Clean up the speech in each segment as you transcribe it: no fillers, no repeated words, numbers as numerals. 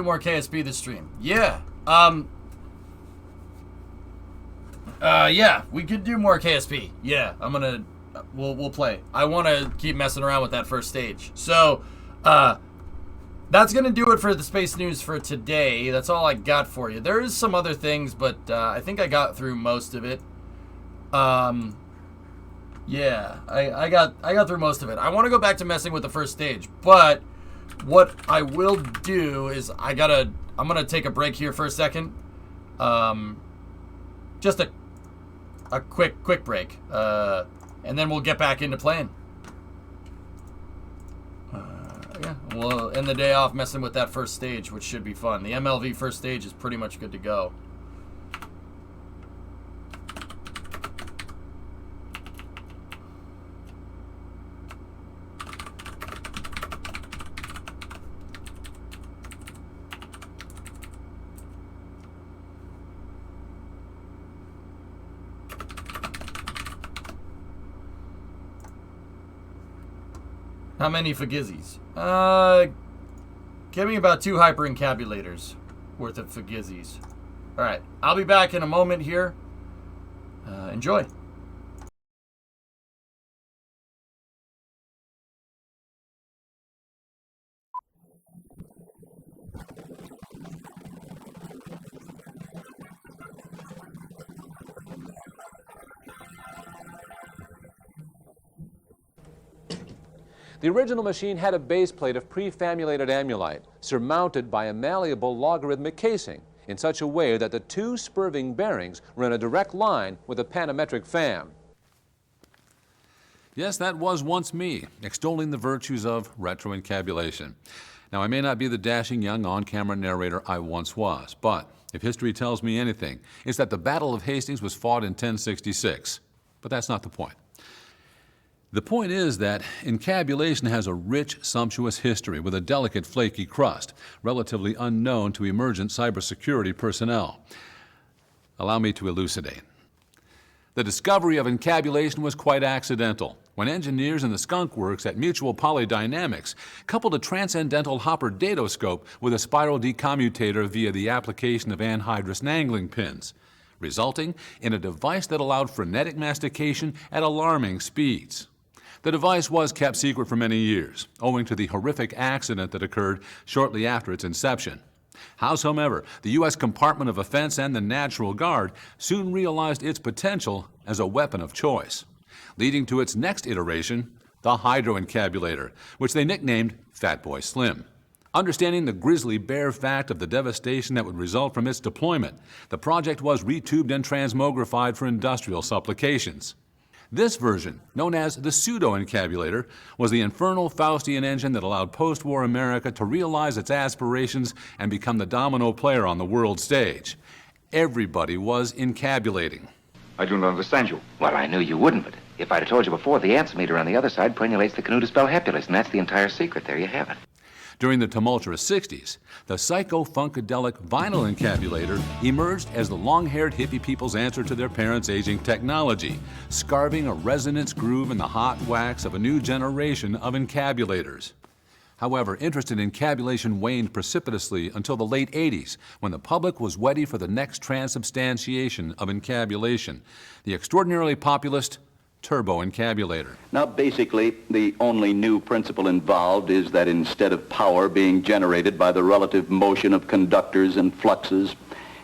More KSP this stream. Yeah. Yeah, we could do more KSP. Yeah, we'll play. I want to keep messing around with that first stage. So, that's going to do it for the space news for today. That's all I got for you. There is some other things, but I think I got through most of it. Yeah, I got through most of it. I want to go back to messing with the first stage, but what I will do is I'm gonna take a break here for a second. Just a quick break, and then we'll get back into playing. Yeah, we'll end the day off messing with that first stage, which should be fun. The MLV first stage is pretty much good to go. How many Fagizzies? Give me about 2 hyper-encabulators worth of Fagizzies. Alright, I'll be back in a moment here. Enjoy. The original machine had a base plate of prefamulated amulite, surmounted by a malleable logarithmic casing, in such a way that the 2 spurving bearings were in a direct line with a panametric fam. Yes, that was once me, extolling the virtues of retroencabulation. Now, I may not be the dashing young on-camera narrator I once was, but if history tells me anything, it's that the Battle of Hastings was fought in 1066. But that's not the point. The point is that encabulation has a rich, sumptuous history with a delicate, flaky crust, relatively unknown to emergent cybersecurity personnel. Allow me to elucidate. The discovery of encabulation was quite accidental when engineers in the skunk works at Mutual Polydynamics coupled a transcendental Hopper datoscope with a spiral decommutator via the application of anhydrous angling pins, resulting in a device that allowed frenetic mastication at alarming speeds. The device was kept secret for many years, owing to the horrific accident that occurred shortly after its inception. Howsoever, the U.S. Department of Defense and the National Guard soon realized its potential as a weapon of choice, leading to its next iteration, the hydroencabulator, which they nicknamed Fat Boy Slim. Understanding the grisly bare fact of the devastation that would result from its deployment, the project was retubed and transmogrified for industrial supplications. This version, known as the pseudo-encabulator, was the infernal Faustian engine that allowed post-war America to realize its aspirations and become the domino player on the world stage. Everybody was encabulating. I do not understand you. Well, I knew you wouldn't, but if I'd have told you before, the answer meter on the other side prenulates the canoe to spell hepulous, and that's the entire secret. There you have it. During the tumultuous 60s, the psycho-funkadelic vinyl encabulator emerged as the long-haired hippie people's answer to their parents' aging technology, scarving a resonance groove in the hot wax of a new generation of encabulators. However, interest in encabulation waned precipitously until the late 80s, when the public was ready for the next transubstantiation of encabulation, the extraordinarily populist turbo-encabulator. Now, basically, the only new principle involved is that instead of power being generated by the relative motion of conductors and fluxes,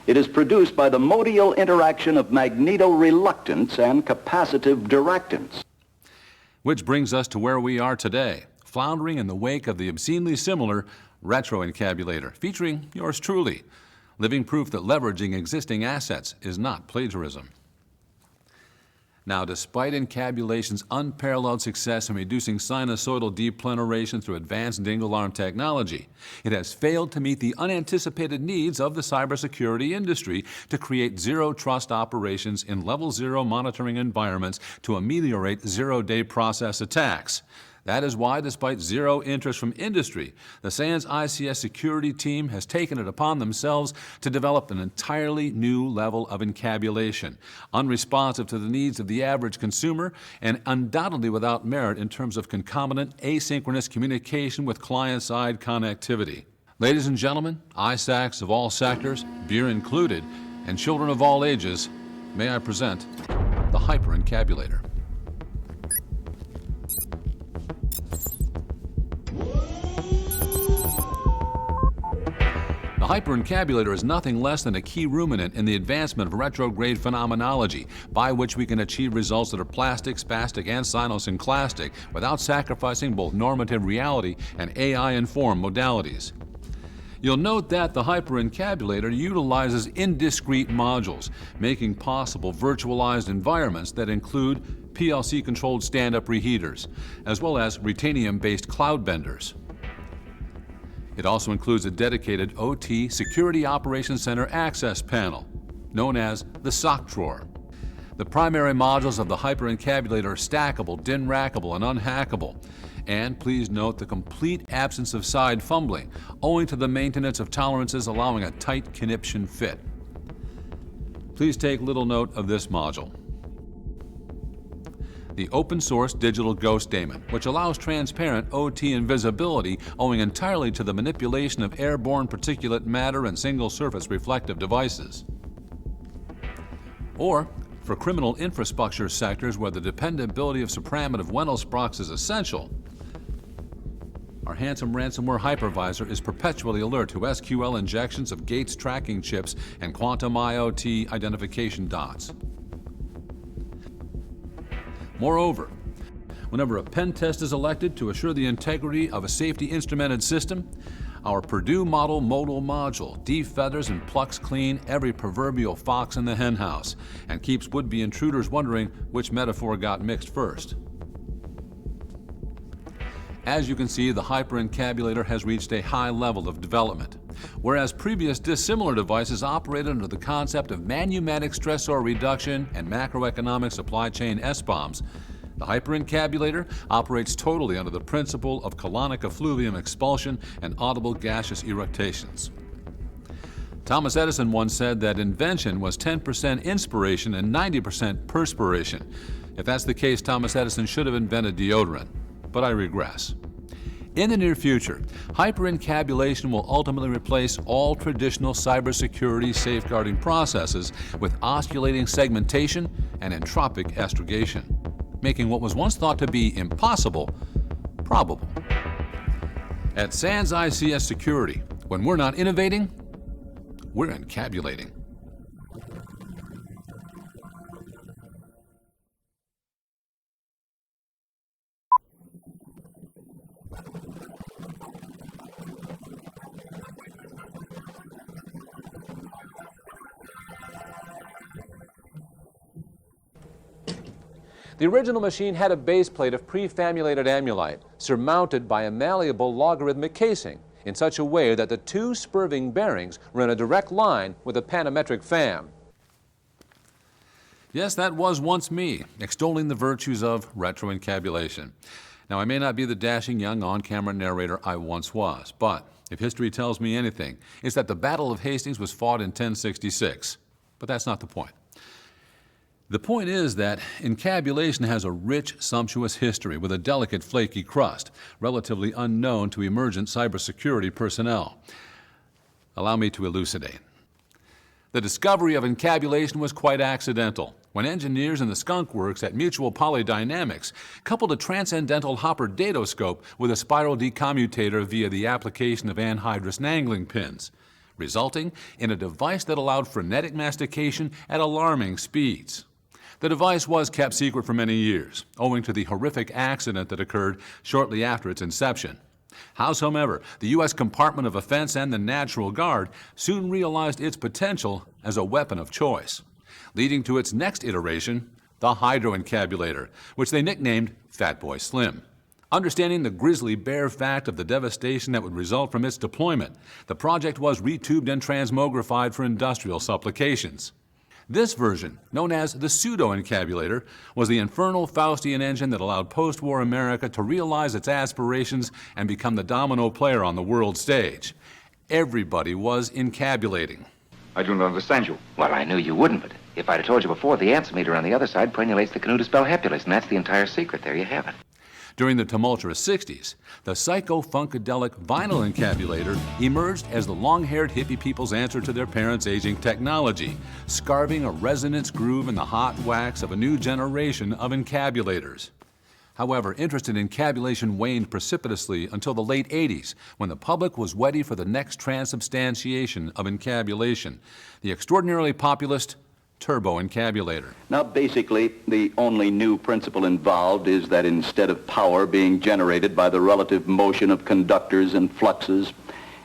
it is produced by the modial interaction of magneto-reluctance and capacitive directance. Which brings us to where we are today, floundering in the wake of the obscenely similar retroencabulator, featuring yours truly, living proof that leveraging existing assets is not plagiarism. Now, despite encabulation's unparalleled success in reducing sinusoidal depleneration through advanced dingle arm technology, it has failed to meet the unanticipated needs of the cybersecurity industry to create zero-trust operations in level 0 monitoring environments to ameliorate zero-day process attacks. That is why, despite zero interest from industry, the SANS ICS security team has taken it upon themselves to develop an entirely new level of encabulation, unresponsive to the needs of the average consumer and undoubtedly without merit in terms of concomitant asynchronous communication with client-side connectivity. Ladies and gentlemen, ISACs of all sectors, beer included, and children of all ages, may I present the Hyperencabulator. The Hyperencabulator is nothing less than a key ruminant in the advancement of retrograde phenomenology, by which we can achieve results that are plastic, spastic, and cynosynclastic without sacrificing both normative reality and AI-informed modalities. You'll note that the Hyperencabulator utilizes indiscrete modules, making possible virtualized environments that include PLC-controlled stand-up reheaters, as well as Retanium-based cloud benders. It also includes a dedicated OT Security Operations Center access panel, known as the sock drawer. The primary modules of the Hyperencabulator are stackable, DIN-rackable, and unhackable. And please note the complete absence of side fumbling, owing to the maintenance of tolerances allowing a tight conniption fit. Please take little note of this module. The open-source digital ghost daemon, which allows transparent OT invisibility owing entirely to the manipulation of airborne particulate matter and single-surface reflective devices. Or, for criminal infrastructure sectors where the dependability of supramotive Wendelsprox is essential, our handsome ransomware hypervisor is perpetually alert to SQL injections of gates tracking chips and quantum IoT identification dots. Moreover, whenever a pen test is elected to assure the integrity of a safety instrumented system, our Purdue model modal module defeathers and plucks clean every proverbial fox in the henhouse and keeps would-be intruders wondering which metaphor got mixed first. As you can see, the Hyperencabulator has reached a high level of development. Whereas previous dissimilar devices operated under the concept of manumatic stressor reduction and macroeconomic supply chain SBOMs, the Hyperencabulator operates totally under the principle of colonic effluvium expulsion and audible gaseous eructations. Thomas Edison once said that invention was 10% inspiration and 90% perspiration. If that's the case, Thomas Edison should have invented deodorant. But I regress. In the near future, hyperencabulation will ultimately replace all traditional cybersecurity safeguarding processes with osculating segmentation and entropic astrogation, making what was once thought to be impossible, probable. At SANS ICS Security, when we're not innovating, we're encabulating. The original machine had a base plate of prefamulated amulite, surmounted by a malleable logarithmic casing, in such a way that the two spurving bearings were in a direct line with a panametric fam. Yes, that was once me, extolling the virtues of retroencabulation. Now, I may not be the dashing young on-camera narrator I once was, but if history tells me anything, it's that the Battle of Hastings was fought in 1066. But that's not the point. The point is that encabulation has a rich, sumptuous history with a delicate, flaky crust, relatively unknown to emergent cybersecurity personnel. Allow me to elucidate. The discovery of encabulation was quite accidental when engineers in the skunk works at Mutual Polydynamics coupled a transcendental Hopper datoscope with a spiral decommutator via the application of anhydrous angling pins, resulting in a device that allowed frenetic mastication at alarming speeds. The device was kept secret for many years, owing to the horrific accident that occurred shortly after its inception. Howsoever, the U.S. Compartment of Defense and the National Guard soon realized its potential as a weapon of choice, leading to its next iteration, the Hydroencabulator, which they nicknamed Fatboy Slim. Understanding the grisly bare fact of the devastation that would result from its deployment, the project was retubed and transmogrified for industrial supplications. This version, known as the pseudo-encabulator, was the infernal Faustian engine that allowed post-war America to realize its aspirations and become the domino player on the world stage. Everybody was encabulating. I do not understand you. Well, I knew you wouldn't, but if I'd have told you before, the answer meter on the other side prenulates the canoe to spell Hepulus, and that's the entire secret. There you have it. During the tumultuous 60s, the psycho-funkadelic vinyl encabulator emerged as the long-haired hippie people's answer to their parents' aging technology, scarving a resonance groove in the hot wax of a new generation of encabulators. However, interest in encabulation waned precipitously until the late 80s, when the public was ready for the next transubstantiation of encabulation, the extraordinarily populist turbo encabulator. Now, basically, the only new principle involved is that instead of power being generated by the relative motion of conductors and fluxes,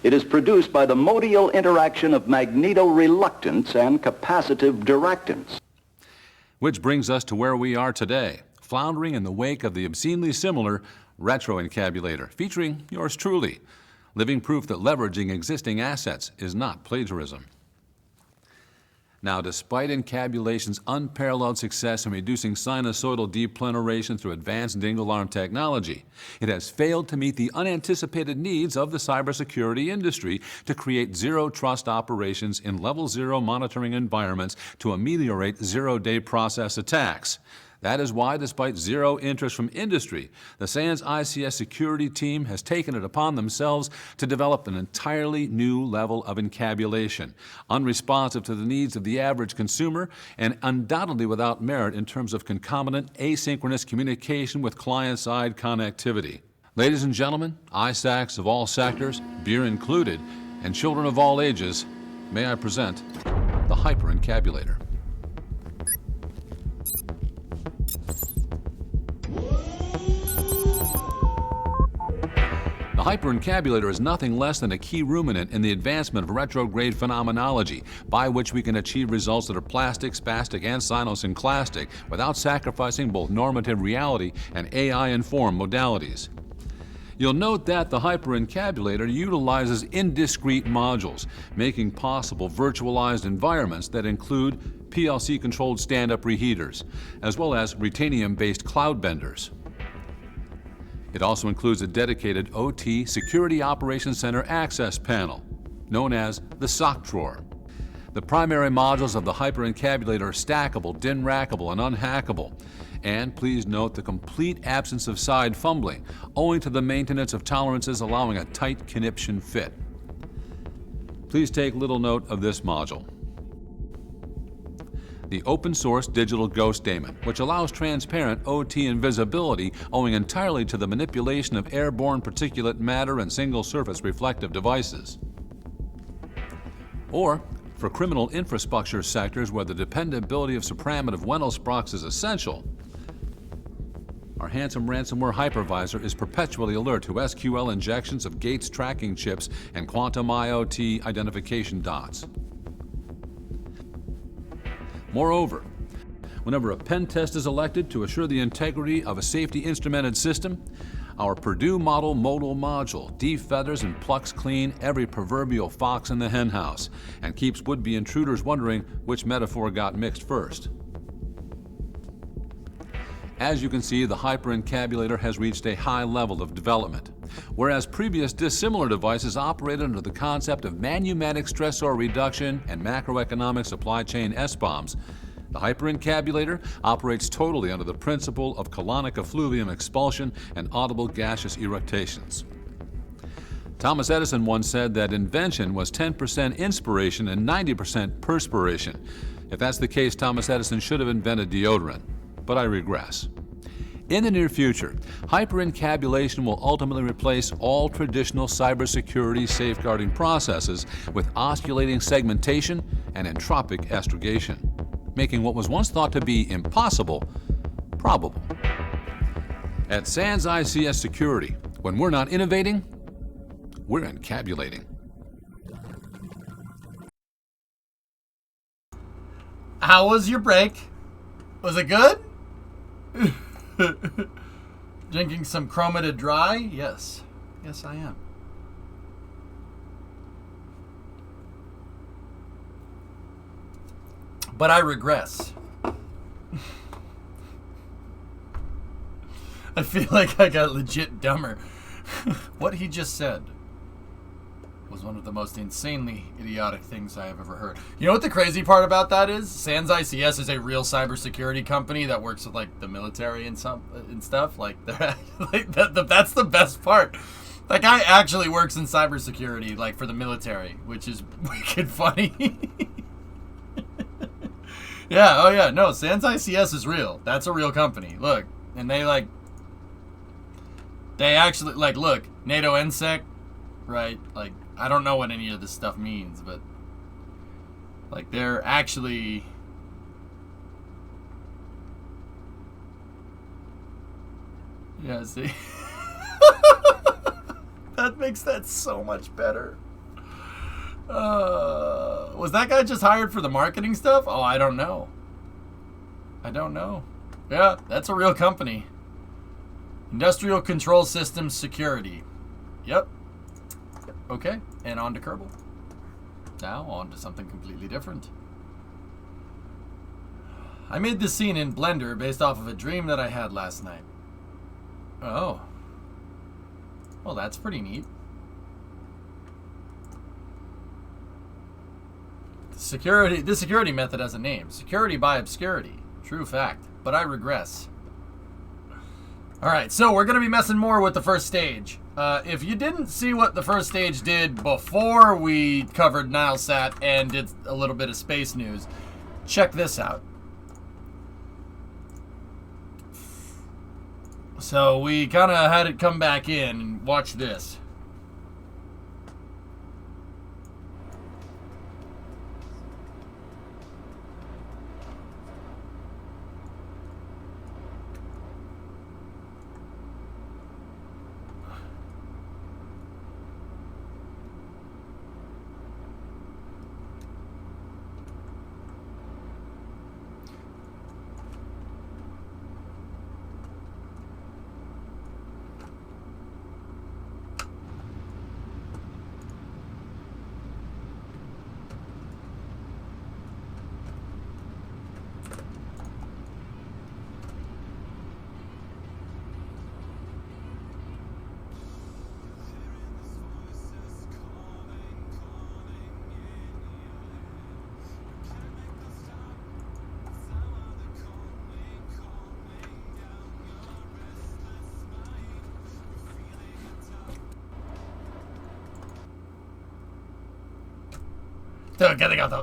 it is produced by the modial interaction of magneto-reluctance and capacitive directance. Which brings us to where we are today, floundering in the wake of the obscenely similar retro encabulator, featuring yours truly, living proof that leveraging existing assets is not plagiarism. Now, despite encabulation's unparalleled success in reducing sinusoidal depleneration through advanced dingle arm technology, it has failed to meet the unanticipated needs of the cybersecurity industry to create zero-trust operations in level 0 monitoring environments to ameliorate zero-day process attacks. That is why, despite zero interest from industry, the SANS ICS security team has taken it upon themselves to develop an entirely new level of encabulation, unresponsive to the needs of the average consumer and undoubtedly without merit in terms of concomitant asynchronous communication with client-side connectivity. Ladies and gentlemen, ISACs of all sectors, beer included, and children of all ages, may I present the Hyper-Encabulator. The Hyper-Encabulator is nothing less than a key ruminant in the advancement of retrograde phenomenology, by which we can achieve results that are plastic, spastic, and cynosynclastic without sacrificing both normative reality and AI-informed modalities. You'll note that the Hyper-Encabulator utilizes indiscrete modules, making possible virtualized environments that include PLC-controlled stand-up reheaters, as well as Ruthenium-based cloud benders. It also includes a dedicated OT Security Operations Center access panel, known as the sock drawer. The primary modules of the Hyper-Encabulator are stackable, DIN-rackable, and unhackable. And please note the complete absence of side fumbling, owing to the maintenance of tolerances allowing a tight conniption fit. Please take little note of this module. The open-source digital ghost daemon, which allows transparent OT invisibility owing entirely to the manipulation of airborne particulate matter and single-surface reflective devices. Or, for criminal infrastructure sectors where the dependability of supramotive Wendelsprecks is essential, our handsome ransomware hypervisor is perpetually alert to SQL injections of Gates tracking chips and quantum IoT identification dots. Moreover, whenever a pen test is elected to assure the integrity of a safety instrumented system, our Purdue model modal module defeathers and plucks clean every proverbial fox in the henhouse and keeps would-be intruders wondering which metaphor got mixed first. As you can see, the Hyper-Encabulator has reached a high level of development. Whereas previous dissimilar devices operated under the concept of manumatic stressor reduction and macroeconomic supply chain SBOMs, the Hyper-Encabulator operates totally under the principle of colonic effluvium expulsion and audible gaseous eructations. Thomas Edison once said that invention was 10% inspiration and 90% perspiration. If that's the case, Thomas Edison should have invented deodorant. But I regress. In the near future, hyper-encabulation will ultimately replace all traditional cybersecurity safeguarding processes with osculating segmentation and entropic astrogation, making what was once thought to be impossible, probable. At SANS ICS Security, when we're not innovating, we're encabulating. How was your break? Was it good? Drinking some chromated dry? Yes. Yes, I am. But I regress. I feel like I got legit dumber. What he just said. was one of the most insanely idiotic things I have ever heard. You know what the crazy part about that is? Sans ICS is a real cybersecurity company that works with like the military and stuff. Like, they're, like that's the best part. That guy actually works in cybersecurity, like for the military, which is wicked funny. Yeah, oh yeah, no, Sans ICS is real. That's a real company. Look, and they actually, like, look, NATO NSEC, right? Like, I don't know what any of this stuff means, but, like, they're actually... Yeah, see? That makes that so much better. Was that guy just hired for the marketing stuff? Oh, I don't know. I don't know. Yeah, that's a real company. Industrial Control Systems Security. Yep. Okay, and on to Kerbal. Now on to something completely different. I made this scene in Blender based off of a dream that I had last night. Oh. Well, that's pretty neat. The security method has a name. Security by obscurity. True fact. But I regress. Alright, so we're going to be messing more with the first stage. If you didn't see what the first stage did before we covered Nilesat and did a little bit of space news, check this out. So we kind of had it come back in, and watch this.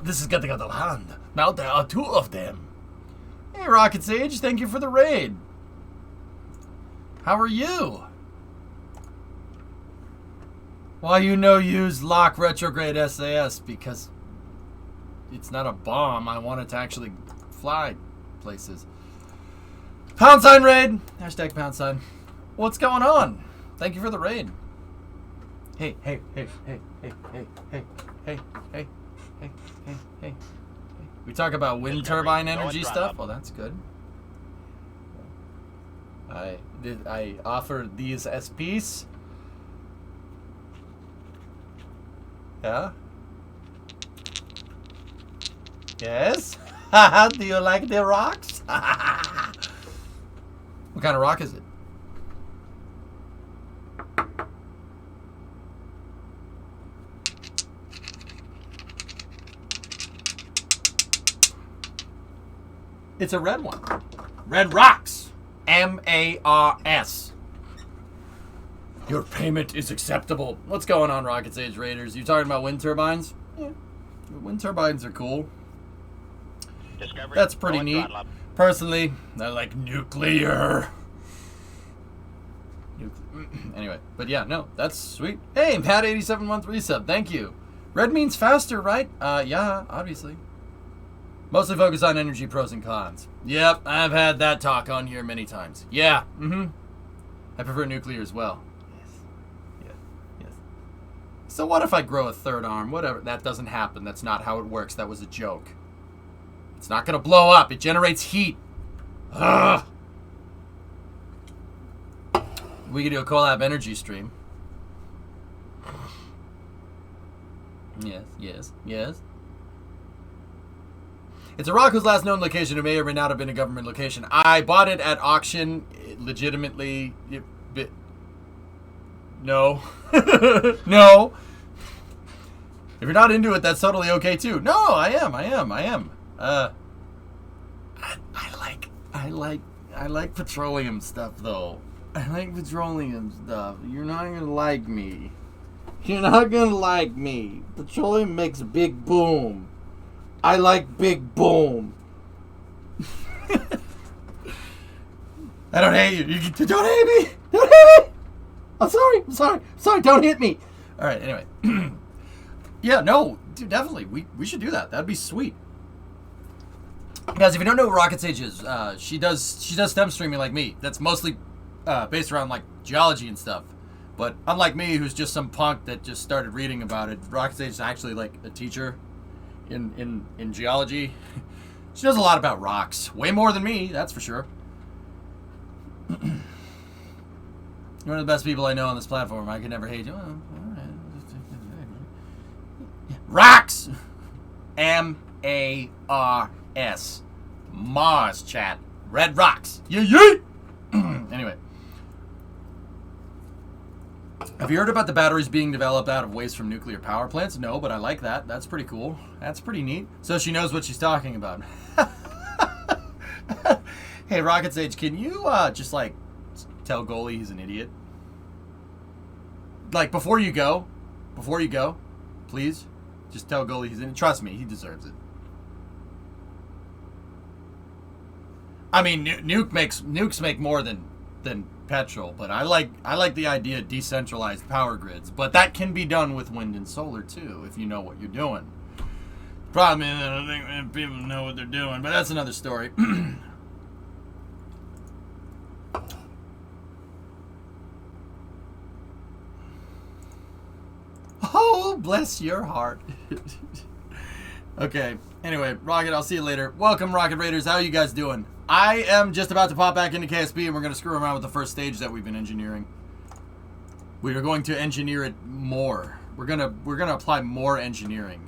This is getting out of hand. Now there are two of them. Hey, Rocket Sage, thank you for the raid. How are you? Why you no use lock retrograde SAS? Because it's not a bomb. I want it to actually fly places. Pound sign raid. Hashtag pound sign. What's going on? Thank you for the raid. Hey. We talk about wind turbine energy stuff. Well, that's good. I offer these SPs. Yeah. Yes. Do you like the rocks? What kind of rock is it? It's a red one. Red rocks. M-A-R-S. Your payment is acceptable. What's going on, Rocket Sage Raiders? You talking about wind turbines? Yeah. Wind turbines are cool. Discovery. That's pretty neat. Personally, I like nuclear. Anyway, but yeah, no, that's sweet. Hey, Pat 87-month resub. Thank you. Red means faster, right? Yeah, obviously. Mostly focus on energy pros and cons. Yep, I've had that talk on here many times. Yeah, I prefer nuclear as well. Yes. So what if I grow a third arm? Whatever. That doesn't happen. That's not how it works. That was a joke. It's not gonna blow up. It generates heat. Ugh. We could do a collab energy stream. Yes. It's a rock whose last known location may or may not have been a government location. I bought it at auction, legitimately. No. No. If you're not into it, that's totally okay too. No, I am. I like petroleum stuff though. I like petroleum stuff. You're not gonna like me. You're not gonna like me. Petroleum makes big boom. I like big boom. I don't hate you. You don't hate me. Don't hate me. I'm sorry. Don't hit me. All right. Anyway. Yeah. No. Dude, definitely. We should do that. That'd be sweet. Guys, if you don't know what Rocket Sage is, she does STEM streaming like me. That's mostly based around like geology and stuff. But unlike me, who's just some punk that just started reading about it, Rocket Sage is actually like a teacher in geology. She knows a lot about rocks. Way more than me, that's for sure. You're one of the best people I know on this platform. I could never hate you. Oh, all right. Rocks! M-A-R-S. Mars, chat. Red rocks. Yay! Anyway. Have you heard about the batteries being developed out of waste from nuclear power plants? No, but I like that. That's pretty cool. That's pretty neat. So she knows what she's talking about. Hey, Rocket Sage, can you just like tell Goalie he's an idiot? Like before you go, please, just tell Goalie he's an idiot. Trust me, he deserves it. I mean, nukes make more than petrol, but I like the idea of decentralized power grids. But that can be done with wind and solar too, if you know what you're doing. Problem is, I don't think people know what they're doing, but that's another story. Oh, bless your heart. Okay. Anyway, Rocket, I'll see you later. Welcome, Rocket Raiders. How are you guys doing? I am just about to pop back into KSP, and we're going to screw around with the first stage that we've been engineering. We are going to engineer it more. We're gonna apply more engineering.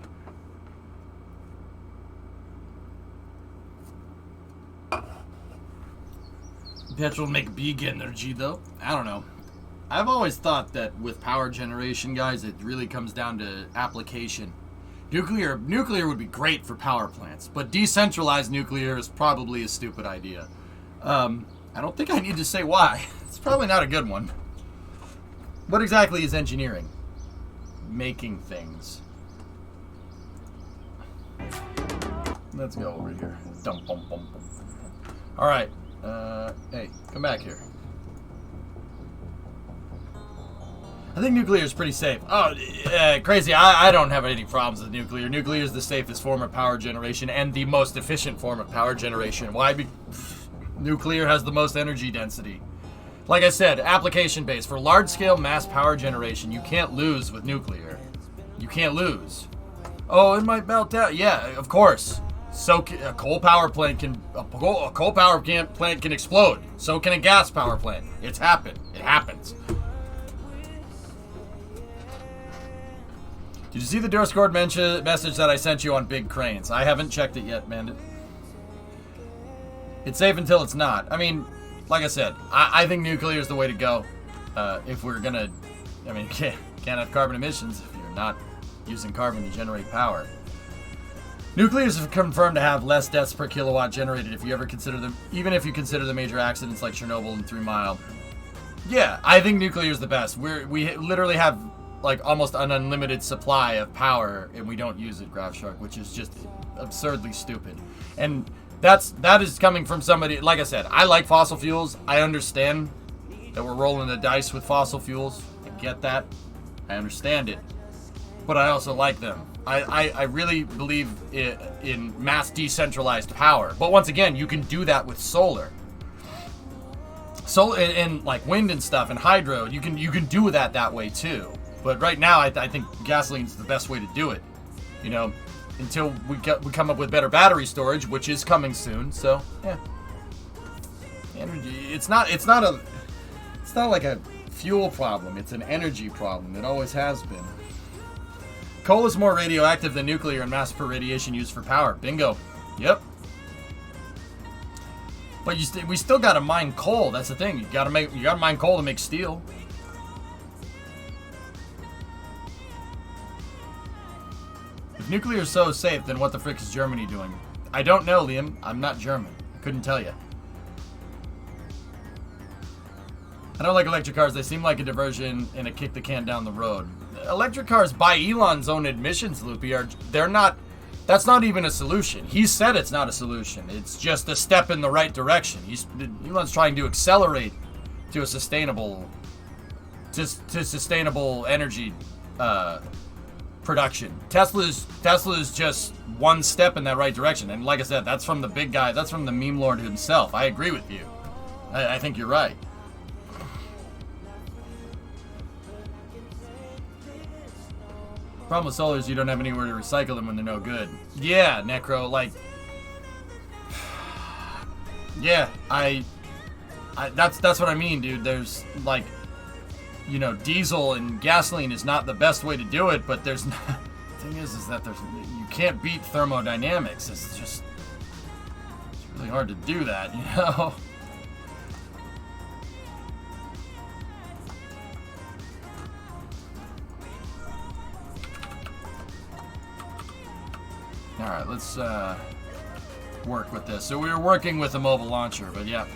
Petrol make big energy, though. I don't know. I've always thought that with power generation, guys, it really comes down to application. Nuclear would be great for power plants, but decentralized nuclear is probably a stupid idea. I don't think I need to say why. It's probably not a good one. What exactly is engineering? Making things. Let's go over here. Dum, bum, bum, bum. All right. Hey, come back here. I think nuclear is pretty safe. Oh, crazy. I don't have any problems with nuclear. Nuclear is the safest form of power generation and the most efficient form of power generation. Why? Nuclear has the most energy density. Like I said, application-based. For large-scale mass power generation, you can't lose with nuclear. You can't lose. Oh, it might melt out. Yeah, of course. So a coal power plant can explode. So can a gas power plant. It's happened. It happens. Did you see the Discord message that I sent you on big cranes? I haven't checked it yet, Bandit. It's safe until it's not. I mean, like I said, I think nuclear is the way to go. If we're gonna, I mean, can't have carbon emissions if you're not using carbon to generate power. Nuclear is confirmed to have less deaths per kilowatt generated if you ever consider them, even if you consider the major accidents like Chernobyl and 3 Mile. Yeah, I think nuclear is the best. We literally have like almost an unlimited supply of power, and we don't use it, Graph Shark, which is just absurdly stupid. And that is coming from somebody. Like I said, I like fossil fuels. I understand that we're rolling the dice with fossil fuels. I get that. I understand it. But I also like them. I really believe in mass decentralized power. But once again, you can do that with solar. Solar and like wind and stuff and hydro. You can do that way too. But right now, I think gasoline's the best way to do it. You know, until we come up with better battery storage, which is coming soon. So yeah, energy. It's not like a fuel problem. It's an energy problem. It always has been. Coal is more radioactive than nuclear in mass per radiation used for power. Bingo. Yep. But we still gotta mine coal. That's the thing. You gotta mine coal to make steel. If nuclear is so safe, then what the frick is Germany doing? I don't know, Liam. I'm not German. I couldn't tell you. I don't like electric cars. They seem like a diversion and a kick the can down the road. Electric cars, by Elon's own admissions, Loopy, they're not... That's not even a solution. He said it's not a solution. It's just a step in the right direction. Elon's trying to accelerate to a sustainable... to sustainable energy production. Tesla's just one step in that right direction. And like I said, that's from the big guy. That's from the meme lord himself. I agree with you. I think you're right. Problem with solar is you don't have anywhere to recycle them when they're no good. Yeah, Necro, like... Yeah, that's what I mean, dude. There's, like... You know, diesel and gasoline is not the best way to do it, but there's not... The thing is that you can't beat thermodynamics. It's really hard to do that, you know? Alright, let's work with this. So we were working with a mobile launcher, but yeah.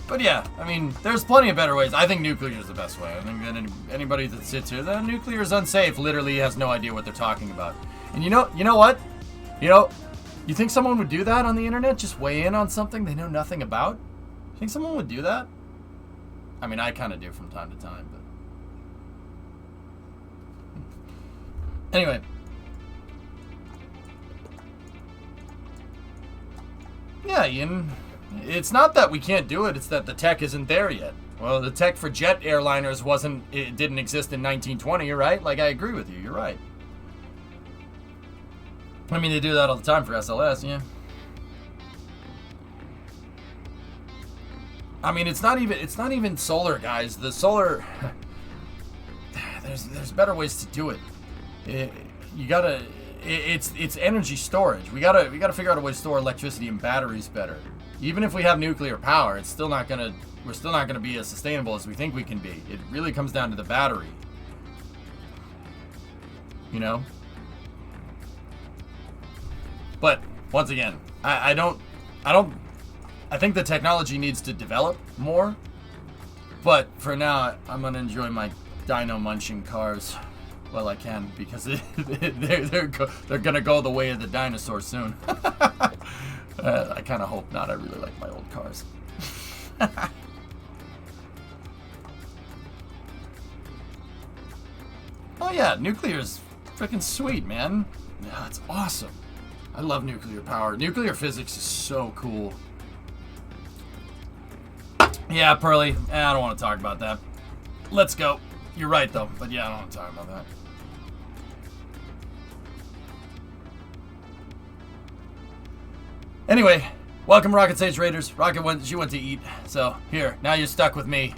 But yeah, I mean, there's plenty of better ways. I think nuclear is the best way. I think that anybody that sits here, that nuclear is unsafe, literally has no idea what they're talking about. And you know what? You think someone would do that on the internet? Just weigh in on something they know nothing about? You think someone would do that? I mean, I kind of do from time to time, but... Anyway. Yeah, Ian. It's not that we can't do it, it's that the tech isn't there yet. Well, the tech for jet airliners didn't exist in 1920, right? Like, I agree with you, you're right. I mean, they do that all the time for SLS, yeah. I mean, it's not even solar, guys. The solar... There's better ways to do it. It's energy storage. We gotta figure out a way to store electricity in batteries better. Even if we have nuclear power, we're still not gonna be as sustainable as we think we can be. It really comes down to the battery. You know? But once again, I think the technology needs to develop more. But for now, I'm gonna enjoy my dino munching cars while I can, because they're gonna go the way of the dinosaur soon. I kind of hope not. I really like my old cars. Oh yeah, nuclear is freaking sweet, man. Yeah, it's awesome. I love nuclear power. Nuclear physics is so cool. Yeah, Pearly. I don't want to talk about that. Let's go. You're right, though. But yeah, I don't want to talk about that. Anyway, welcome Rocket Sage Raiders. She went to eat, so here, now you're stuck with me,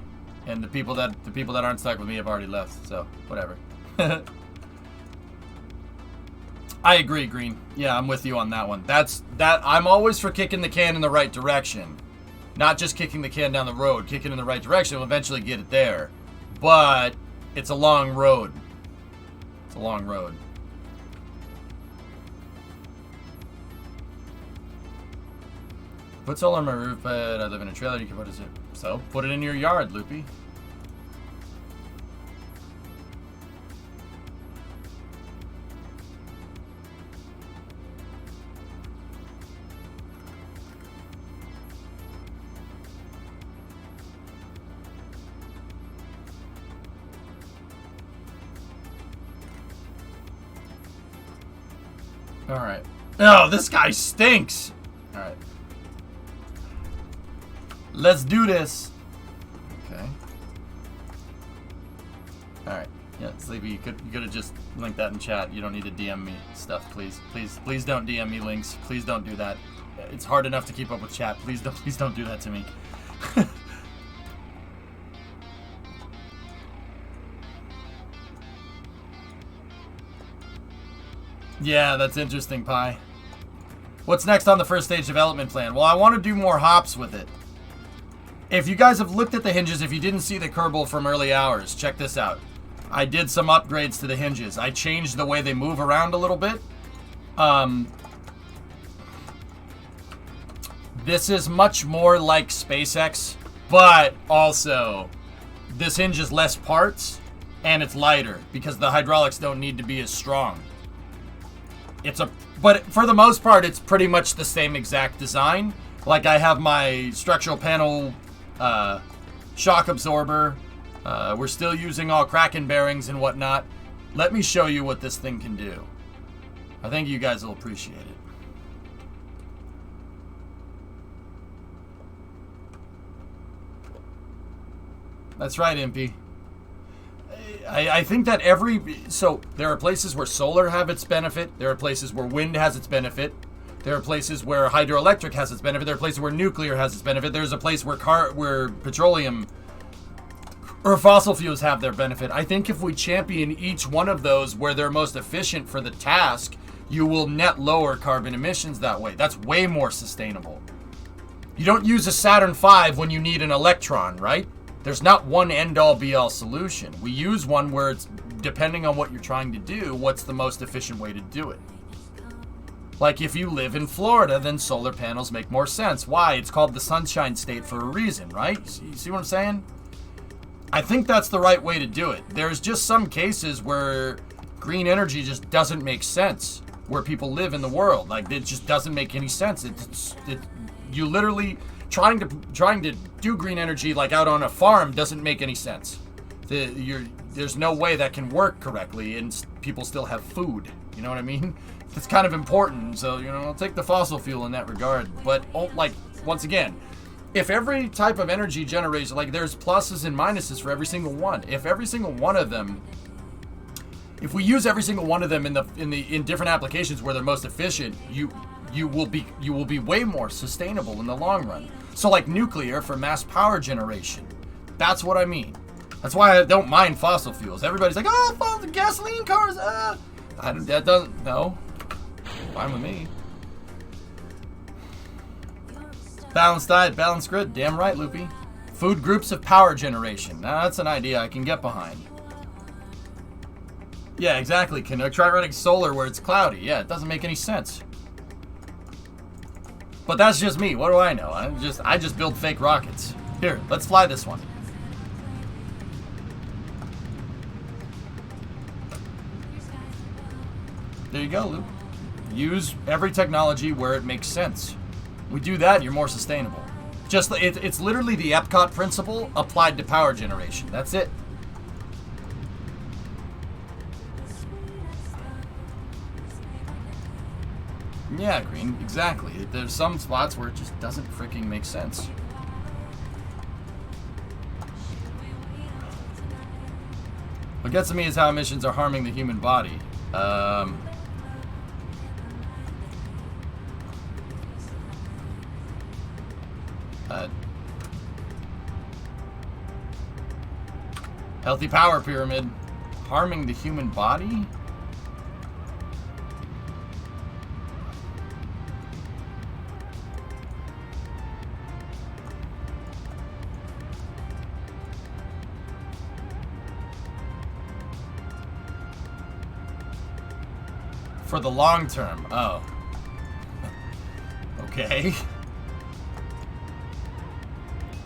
and the people that aren't stuck with me have already left. So whatever. I agree, Green. Yeah, I'm with you on that one. I'm always for kicking the can in the right direction, not just kicking the can down the road. Kicking in the right direction will eventually get it there, but it's a long road. It's a long road. Put solar on my roof, but I live in a trailer. You can put it. So put it in your yard, Loopy. All right. Oh, this guy stinks. All right. Let's do this. Okay. Alright. Yeah, Sleepy, you could have just linked that in chat. You don't need to DM me stuff, please. Please don't DM me links. Please don't do that. It's hard enough to keep up with chat. Please don't do that to me. Yeah, that's interesting, Pi. What's next on the first stage development plan? Well, I want to do more hops with it. If you guys have looked at the hinges, if you didn't see the Kerbal from early hours, check this out. I did some upgrades to the hinges. I changed the way they move around a little bit. This is much more like SpaceX, but also this hinge is less parts and it's lighter because the hydraulics don't need to be as strong. But for the most part, it's pretty much the same exact design. Like I have my structural panel shock absorber. We're still using all Kraken bearings and whatnot. Let me show you what this thing can do. I think you guys will appreciate it. That's right, Impy. I think that so there are places where solar have its benefit. There are places where wind has its benefit. There are places where hydroelectric has its benefit. There are places where nuclear has its benefit. There's a place where petroleum or fossil fuels have their benefit. I think if we champion each one of those where they're most efficient for the task, you will net lower carbon emissions that way. That's way more sustainable. You don't use a Saturn V when you need an electron, right? There's not one end-all be-all solution. We use one where it's, depending on what you're trying to do, what's the most efficient way to do it. Like if you live in Florida, then solar panels make more sense. Why? It's called the Sunshine State for a reason, right? You see what I'm saying? I think that's the right way to do it. There's just some cases where green energy just doesn't make sense where people live in the world. Like it just doesn't make any sense. You literally trying to do green energy like out on a farm doesn't make any sense. There's no way that can work correctly and people still have food. You know what I mean? It's kind of important. So, I'll take the fossil fuel in that regard. But once again, if every type of energy generates, like there's pluses and minuses for every single one. If every single one of them, if we use every single one of them in different applications where they're most efficient, you will be way more sustainable in the long run. So like nuclear for mass power generation. That's what I mean. That's why I don't mind fossil fuels. Everybody's like, oh, gasoline cars. That doesn't, no. Fine with me. Balanced diet, balanced grid. Damn right, Loopy. Food groups of power generation. Now that's an idea I can get behind. Yeah, exactly. Can I try running solar where it's cloudy? Yeah, it doesn't make any sense. But that's just me. What do I know? I just build fake rockets. Here, let's fly this one. There you go, Luke. Use every technology where it makes sense. We do that, you're more sustainable. It's literally the Epcot principle applied to power generation. That's it. Yeah, green, exactly. There's some spots where it just doesn't freaking make sense. What gets to me is how emissions are harming the human body. Healthy power pyramid. Harming the human body? For the long term. Oh. Okay.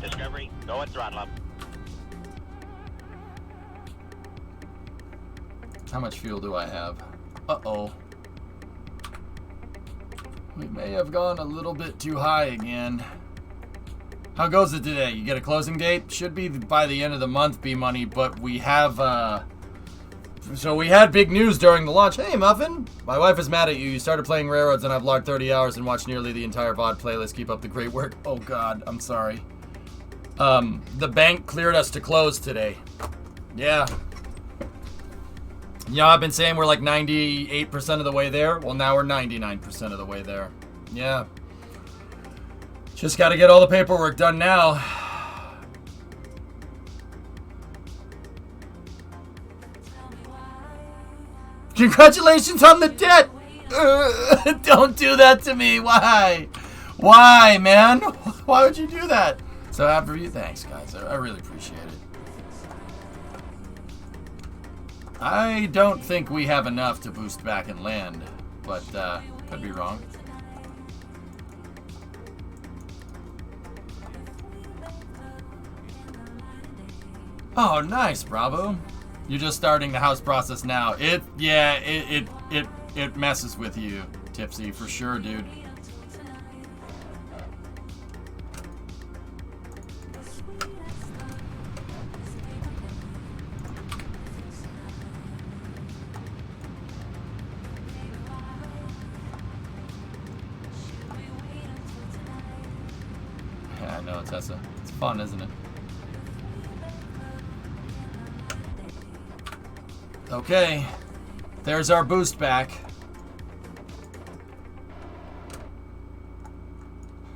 Discovery, go at throttle up. How much fuel do I have? Uh-oh. We may have gone a little bit too high again. How goes it today? You get a closing date? Should be by the end of the month, B-Money, but we have, so we had big news during the launch. Hey, Muffin! My wife is mad at you. You started playing Railroads and I've logged 30 hours and watched nearly the entire VOD playlist. Keep up the great work. Oh, God. I'm sorry. The bank cleared us to close today. Yeah. Yeah, I've been saying we're like 98% of the way there. Well, now we're 99% of the way there. Yeah. Just got to get all the paperwork done now. Congratulations on the debt! Don't do that to me. Why? Why, man? Why would you do that? So after you, thanks, guys. I really appreciate it. I don't think we have enough to boost back and land, but could be wrong. Oh, nice, Bravo. You're just starting the house process now. It messes with you, Tipsy, for sure, dude. Yeah, I know, Tessa. It's fun, isn't it? Okay, there's our boost back.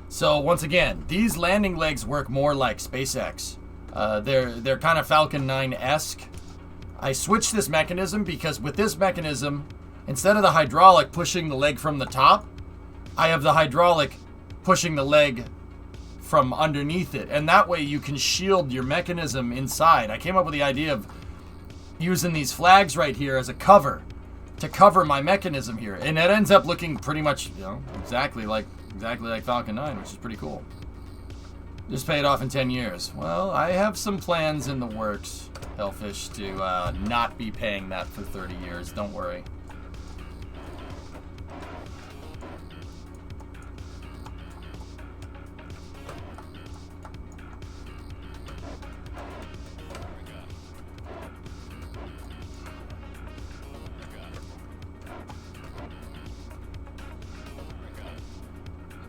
So once again, these landing legs work more like SpaceX. They're kind of Falcon 9-esque. I switched this mechanism because with this mechanism, instead of the hydraulic pushing the leg from the top, I have the hydraulic pushing the leg from underneath it. And that way you can shield your mechanism inside. I came up with the idea of using these flags right here as a cover to cover my mechanism here, and it ends up looking pretty much, you know, exactly like Falcon 9, which is pretty cool. Just paid off in 10 years. Well, I have some plans in the works, Hellfish, to not be paying that for 30 years. Don't worry.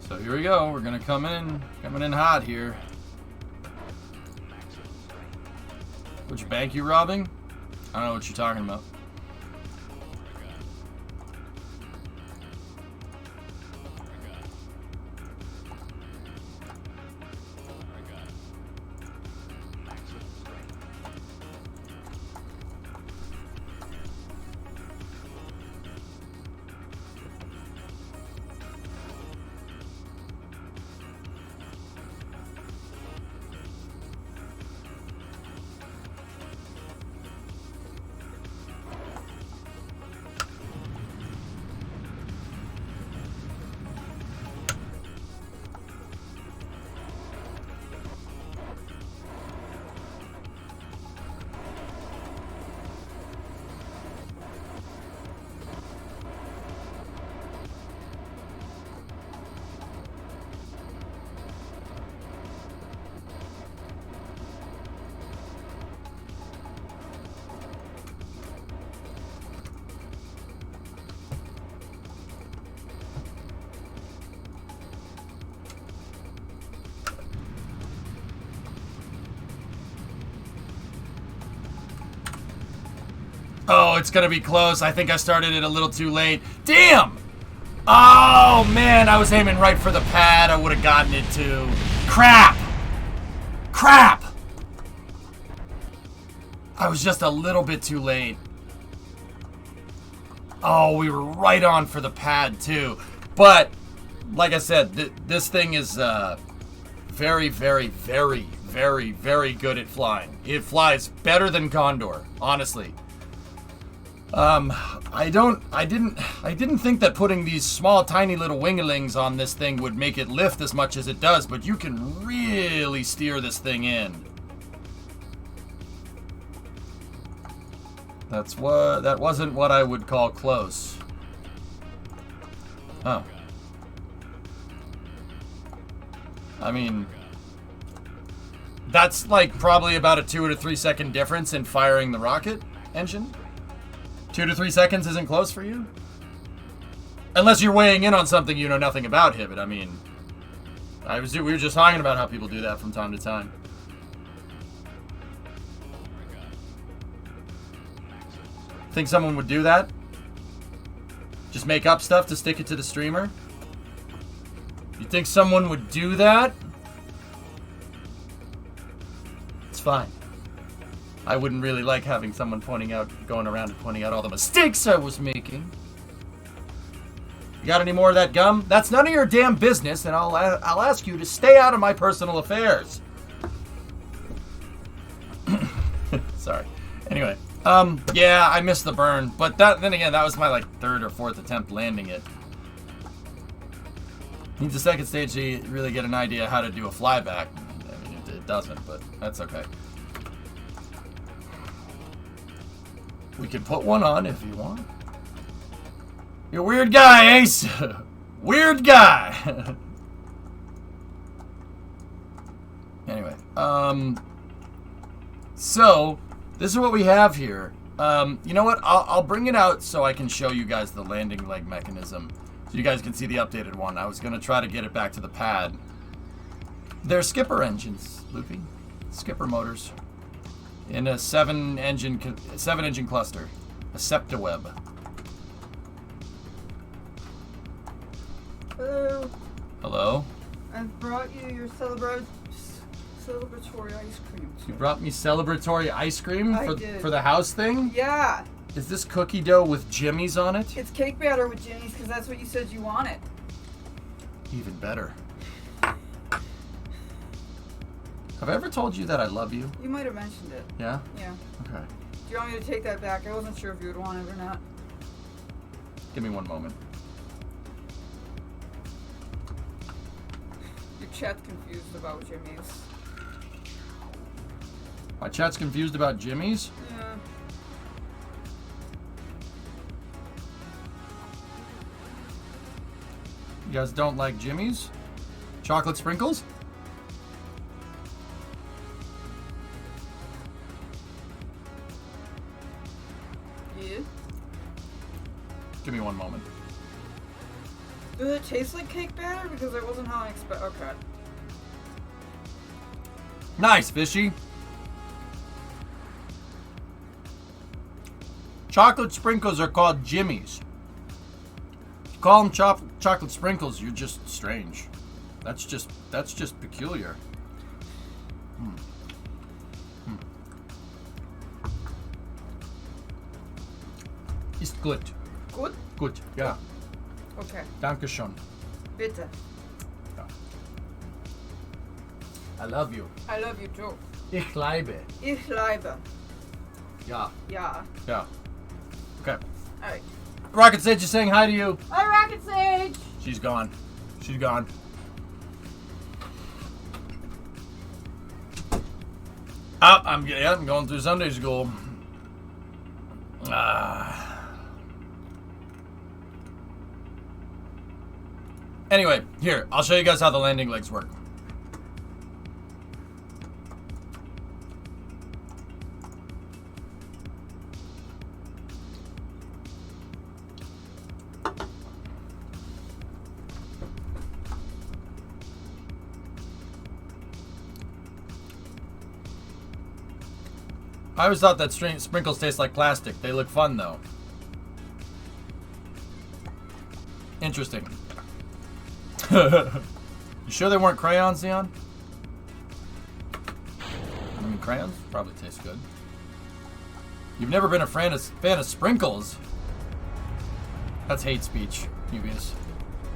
So here we go. We're gonna coming in hot here. Which bank you robbing? I don't know what you're talking about. Oh, it's gonna be close. I think I started it a little too late. Damn! Oh, man, I was aiming right for the pad. I would have gotten it too. Crap! Crap! I was just a little bit too late. Oh, we were right on for the pad too. But, like I said, this thing is very, very, very, very, very good at flying. It flies better than Condor, honestly. I didn't think that putting these small, tiny little winglings on this thing would make it lift as much as it does, but you can really steer this thing in. That wasn't what I would call close. Oh. I mean, that's like probably about a 2 to 3 second difference in firing the rocket engine. 2 to 3 seconds isn't close for you? Unless you're weighing in on something you know nothing about, Hibbit. I mean, we were just talking about how people do that from time to time. Think someone would do that? Just make up stuff to stick it to the streamer? You think someone would do that? It's fine. I wouldn't really like having someone going around and pointing out all the mistakes I was making. You got any more of that gum? That's none of your damn business, and I'll ask you to stay out of my personal affairs. Sorry. Anyway, Yeah, I missed the burn, but then again, that was my like 3rd or 4th attempt landing it. Needs a second stage to really get an idea how to do a flyback. I mean, it doesn't, but that's okay. We can put one on if you want. You're a weird guy, Ace. Weird guy. Anyway, so this is what we have here. You know what? I'll bring it out so I can show you guys the landing leg mechanism, so you guys can see the updated one. I was gonna try to get it back to the pad. They're skipper engines, Loopy. Skipper motors in a 7-engine cluster, a Septaweb. Hello. Hello. I brought you your celebratory ice cream. You brought me celebratory ice cream I did. for the house thing? Yeah. Is this cookie dough with jimmies on it? It's cake batter with Jimmy's because that's what you said you wanted. Even better. Have I ever told you that I love you? You might have mentioned it. Yeah? Yeah. Okay. Do you want me to take that back? I wasn't sure if you would want it or not. Give me one moment. Your chat's confused about Jimmy's. My chat's confused about jimmies? Yeah. You guys don't like jimmies? Chocolate sprinkles? Yeah. Give me one moment. Does it taste like cake batter? Because it wasn't how I expect. Okay. Nice, fishy. Chocolate sprinkles are called jimmies. Call them chocolate sprinkles, you're just strange. That's just peculiar. Ist gut. Good? Gut, ja. Okay. Dankeschön. Bitte. Ja. I love you. I love you too. Ich liebe. Ich liebe. Ja. Yeah. Ja. Okay. Alright. Rocket Sage is saying hi to you. Hi, Rocket Sage! She's gone. She's gone. I'm going through Sunday school. Anyway, here, I'll show you guys how the landing legs work. I always thought that sprinkles taste like plastic. They look fun, though. Interesting. You sure they weren't crayons, Leon? I mean, crayons probably taste good. You've never been a fan of sprinkles? That's hate speech, Nubius.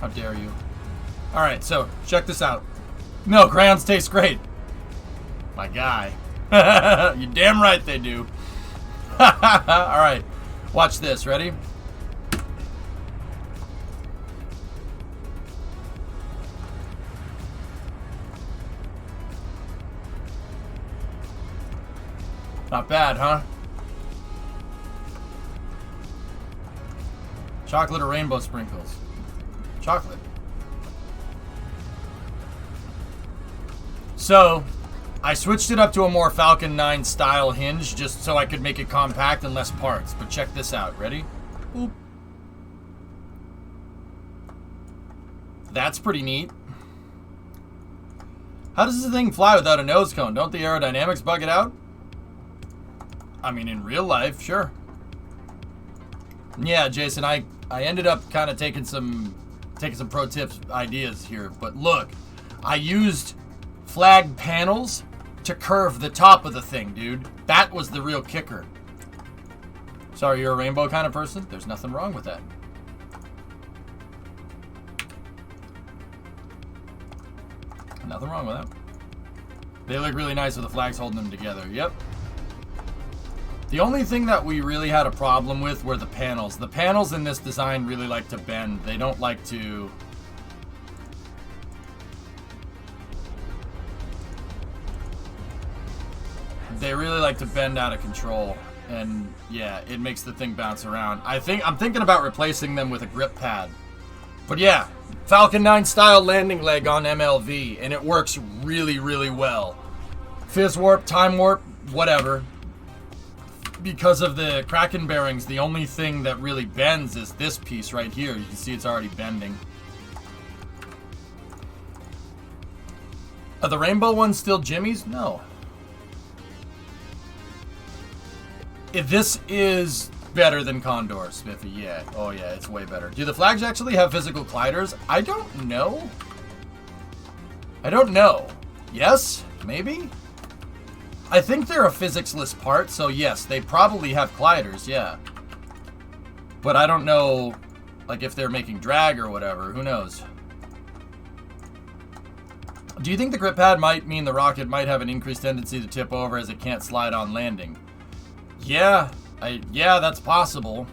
How dare you? Alright, so, check this out. No, crayons taste great. My guy. You're damn right they do. Alright, watch this. Ready? Not bad, huh? Chocolate or rainbow sprinkles? Chocolate. So, I switched it up to a more Falcon 9 style hinge just so I could make it compact and less parts. But check this out. Ready? Boop. That's pretty neat. How does this thing fly without a nose cone? Don't the aerodynamics bug it out? I mean, in real life, sure. Yeah, Jason, I ended up kind of taking some pro tips ideas here. But look, I used flag panels to curve the top of the thing, dude. That was the real kicker. Sorry, you're a rainbow kind of person? There's nothing wrong with that. Nothing wrong with that. They look really nice with the flags holding them together. Yep. The only thing that we really had a problem with were the panels. The panels in this design really like to bend. They don't like to... They really like to bend out of control. And yeah, it makes the thing bounce around. I'm thinking about replacing them with a grip pad. But yeah, Falcon 9 style landing leg on MLV, and it works really, really well. Fizz warp, time warp, whatever. Because of the Kraken bearings, the only thing that really bends is this piece right here. You can see it's already bending. Are the rainbow ones still Jimmy's? No. If this is better than Condor, Spiffy, yeah. Oh yeah, it's way better. Do the flags actually have physical gliders? I don't know. I don't know. Yes? Maybe? I think they're a physics-less part, so yes, they probably have gliders, yeah. But I don't know, like, if they're making drag or whatever. Who knows? Do you think the grip pad might mean the rocket might have an increased tendency to tip over as it can't slide on landing? Yeah, yeah, that's possible.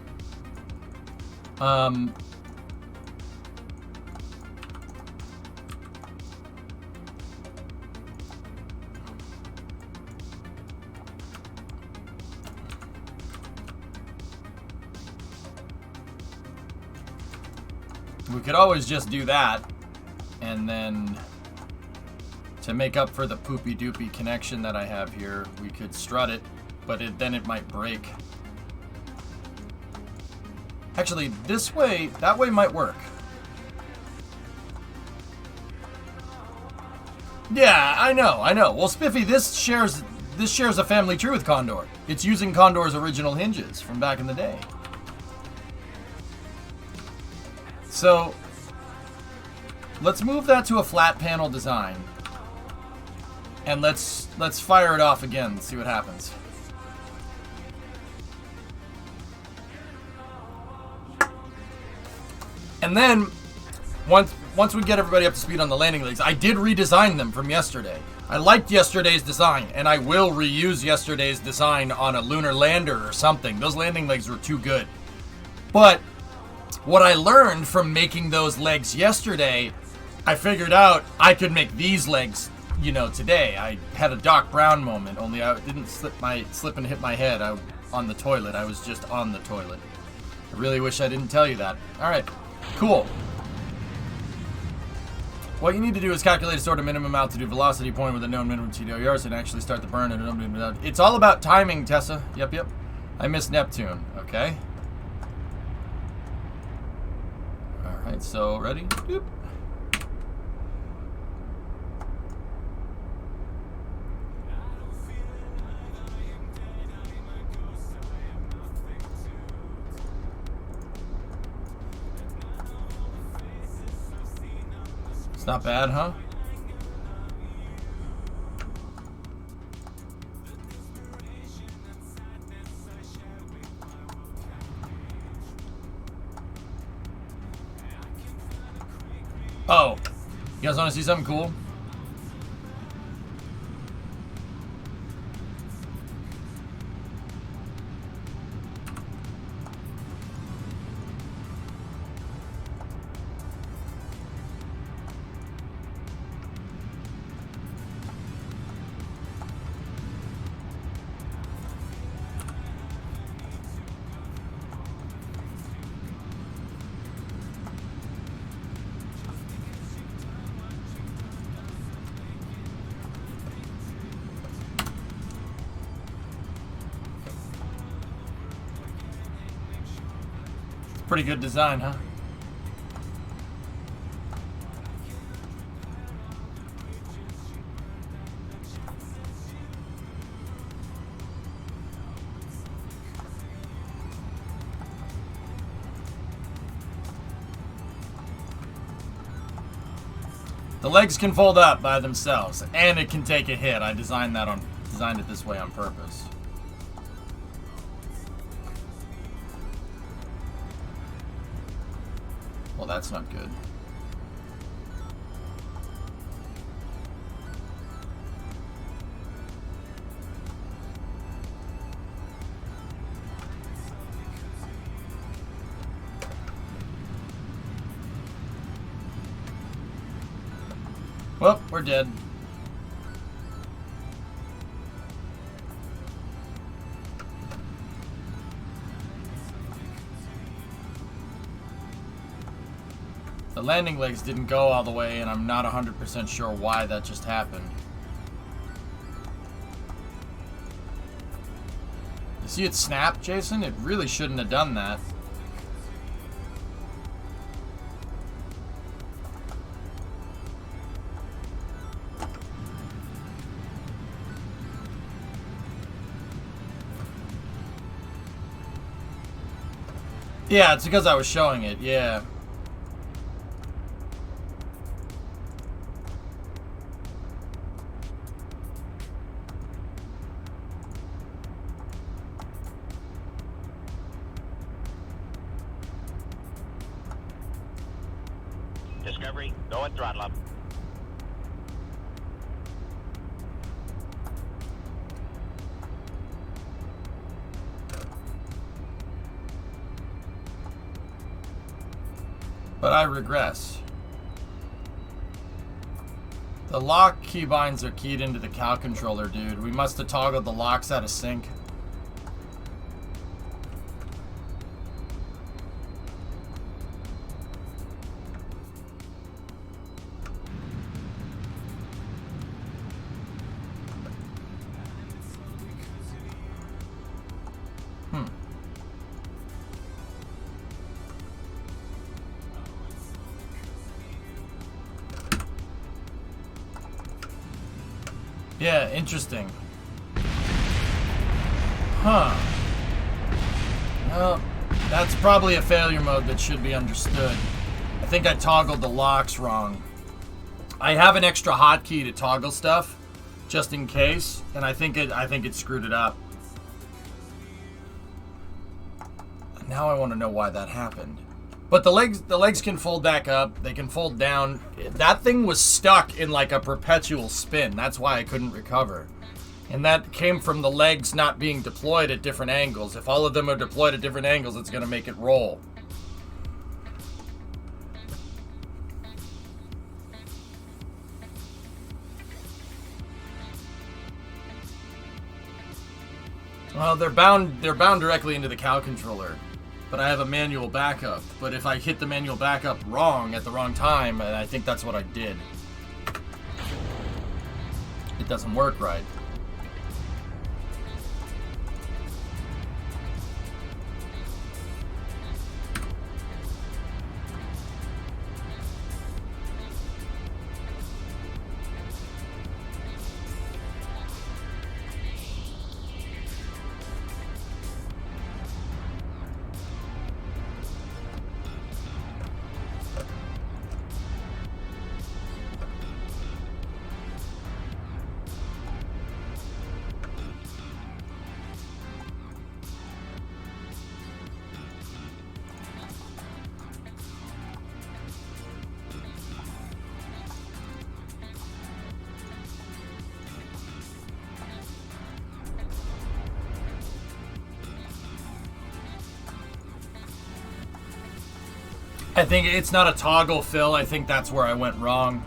We could always just do that, and then to make up for the poopy doopy connection that I have here, we could strut it, but then it might break. Actually, this way, that way might work. Yeah, I know. Well, Spiffy, this shares a family tree with Condor. It's using Condor's original hinges from back in the day. So, let's move that to a flat panel design. And let's fire it off again and see what happens. And then, once we get everybody up to speed on the landing legs, I did redesign them from yesterday. I liked yesterday's design, and I will reuse yesterday's design on a lunar lander or something. Those landing legs were too good. But what I learned from making those legs yesterday, I figured out I could make these legs, you know, today. I had a Doc Brown moment, only I didn't slip and hit my head on the toilet. I was just on the toilet. I really wish I didn't tell you that. All right, cool. What you need to do is calculate a sort of minimum altitude velocity point with a known minimum TDOR and actually start the burn. It's all about timing, Tessa. Yep. I missed Neptune. Okay. All right, so ready? Boop. It's not bad, huh? Oh, you guys want to see something cool? Pretty good design, huh? The legs can fold up by themselves, and it can take a hit. I designed it this way on purpose. Well, that's not good. Well, we're dead. The landing legs didn't go all the way, and I'm not 100% sure why that just happened. You see it snap, Jason? It really shouldn't have done that. Yeah, it's because I was showing it, yeah. Discovery, go and throttle up. But I regress. The lock keybinds are keyed into the cow controller, dude. We must have toggled the locks out of sync. Yeah, interesting. Huh. Well, that's probably a failure mode that should be understood. I think I toggled the locks wrong. I have an extra hotkey to toggle stuff, just in case, and I think it screwed it up. Now I want to know why that happened. But the legs can fold back up. They can fold down. That thing was stuck in like a perpetual spin. That's why I couldn't recover. And that came from the legs not being deployed at different angles. If all of them are deployed at different angles, it's going to make it roll. Well, they're bound directly into the cow controller. But I have a manual backup. But if I hit the manual backup wrong at the wrong time, and I think that's what I did, it doesn't work right. I think it's not a toggle fill. I think that's where I went wrong.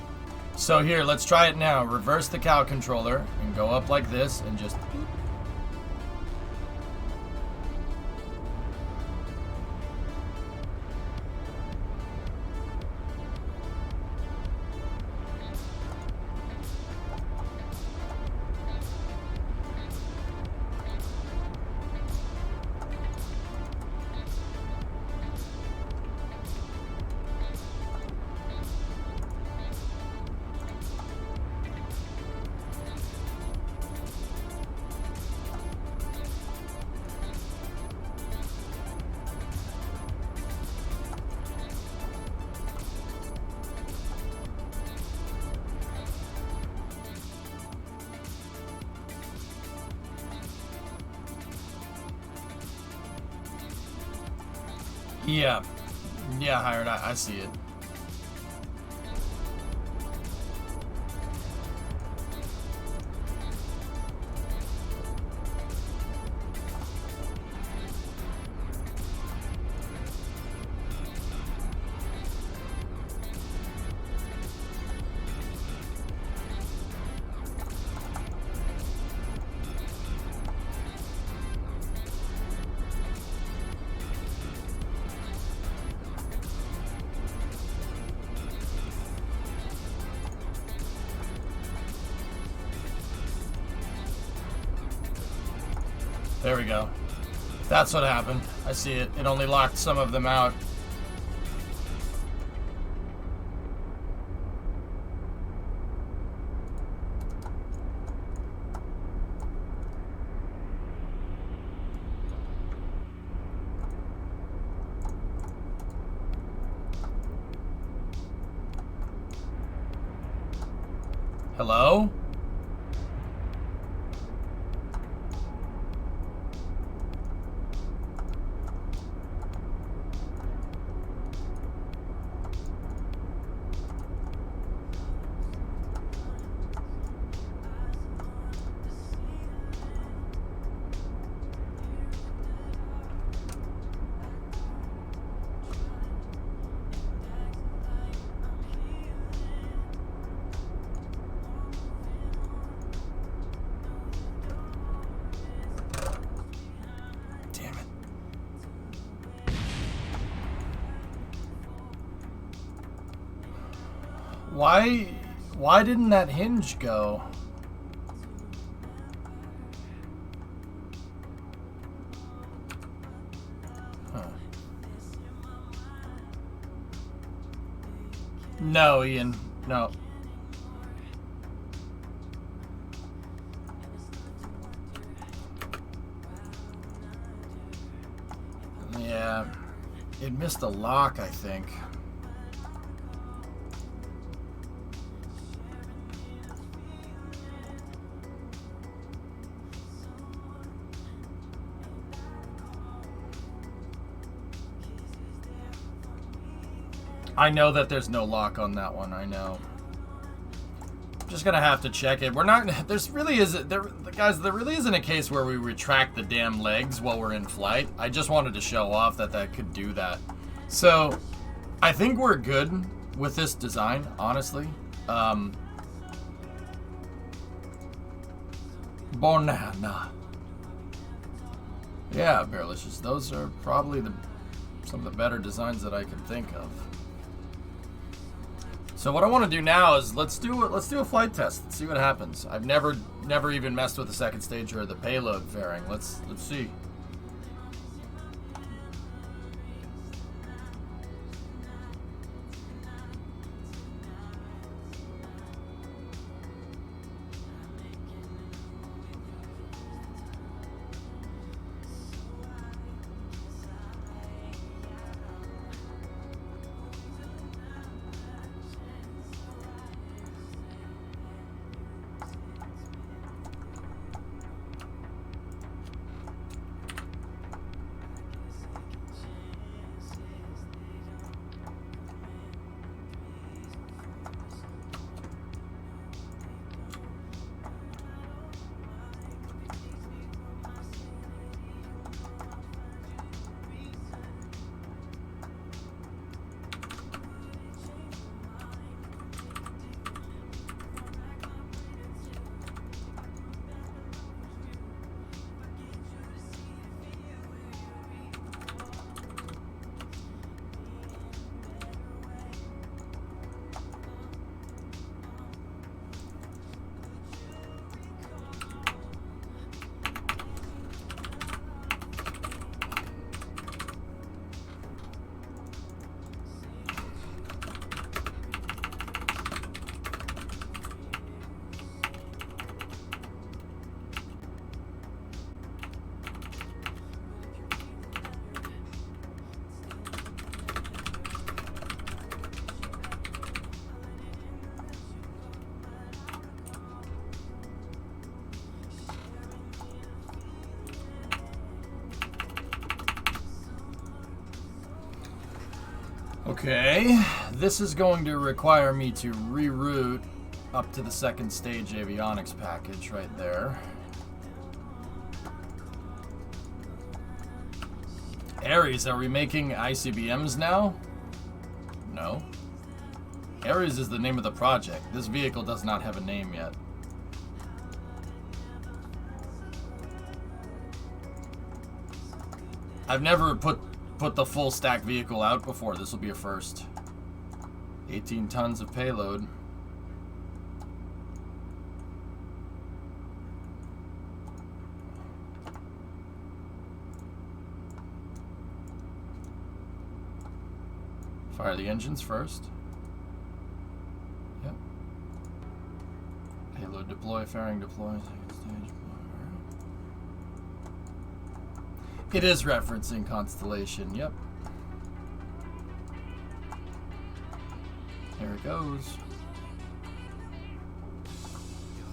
So here, let's try it now. Reverse the cow controller and go up like this and just... Yeah. Yeah, Hired, I see it. There we go. That's what happened. I see it. It only locked some of them out. Hello? Damn it. Why didn't that hinge go? Huh. No, Ian. No. Yeah. It missed a lock, I think. I know that there's no lock on that one. I know. Just gonna have to check it. We're not. Guys, there really isn't a case where we retract the damn legs while we're in flight. I just wanted to show off that could do that. So, I think we're good with this design, honestly. Banana. Yeah, Bearlicious. Those are probably some of the better designs that I can think of. So what I want to do now is let's do a flight test. Let's see what happens. I've never even messed with the second stage or the payload fairing. Let's see. Okay, this is going to require me to reroute up to the second stage avionics package right there. Ares, are we making ICBMs now? No. Ares is the name of the project. This vehicle does not have a name yet. I've never put the full stack vehicle out before. This will be a first. 18 tons of payload. Fire the engines first. Yep. Payload deploy, fairing deploy, second stage. It is referencing Constellation, yep. Here it goes.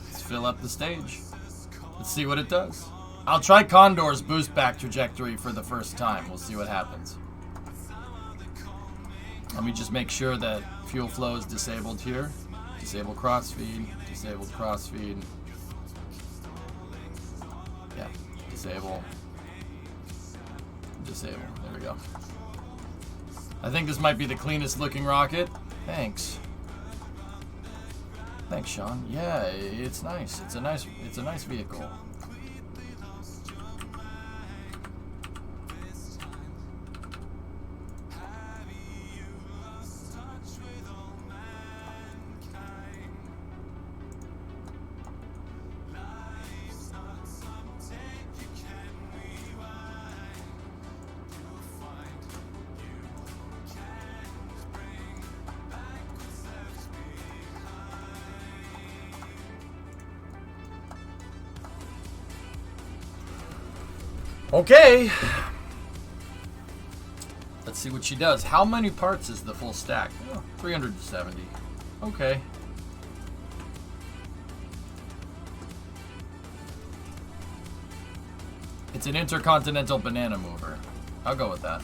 Let's fill up the stage. Let's see what it does. I'll try Condor's boost back trajectory for the first time. We'll see what happens. Let me just make sure that fuel flow is disabled here. Disable crossfeed, disabled crossfeed. Yeah, disable. Disable, there we go. I think this might be the cleanest looking rocket. Thanks. Thanks, Sean. Yeah, it's nice. It's a nice vehicle. Okay. Let's see what she does. How many parts is the full stack? Oh, 370. Okay. It's an intercontinental banana mover. I'll go with that.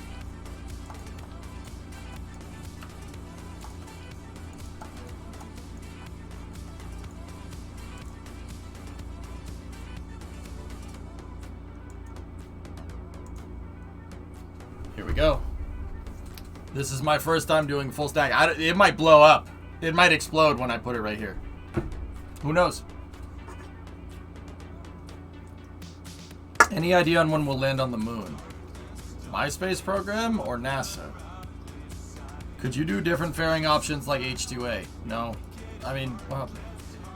Here we go. This is my first time doing full stack. It might blow up. It might explode when I put it right here. Who knows? Any idea on when we'll land on the moon? My space program or NASA? Could you do different fairing options like H2A? No. I mean, well,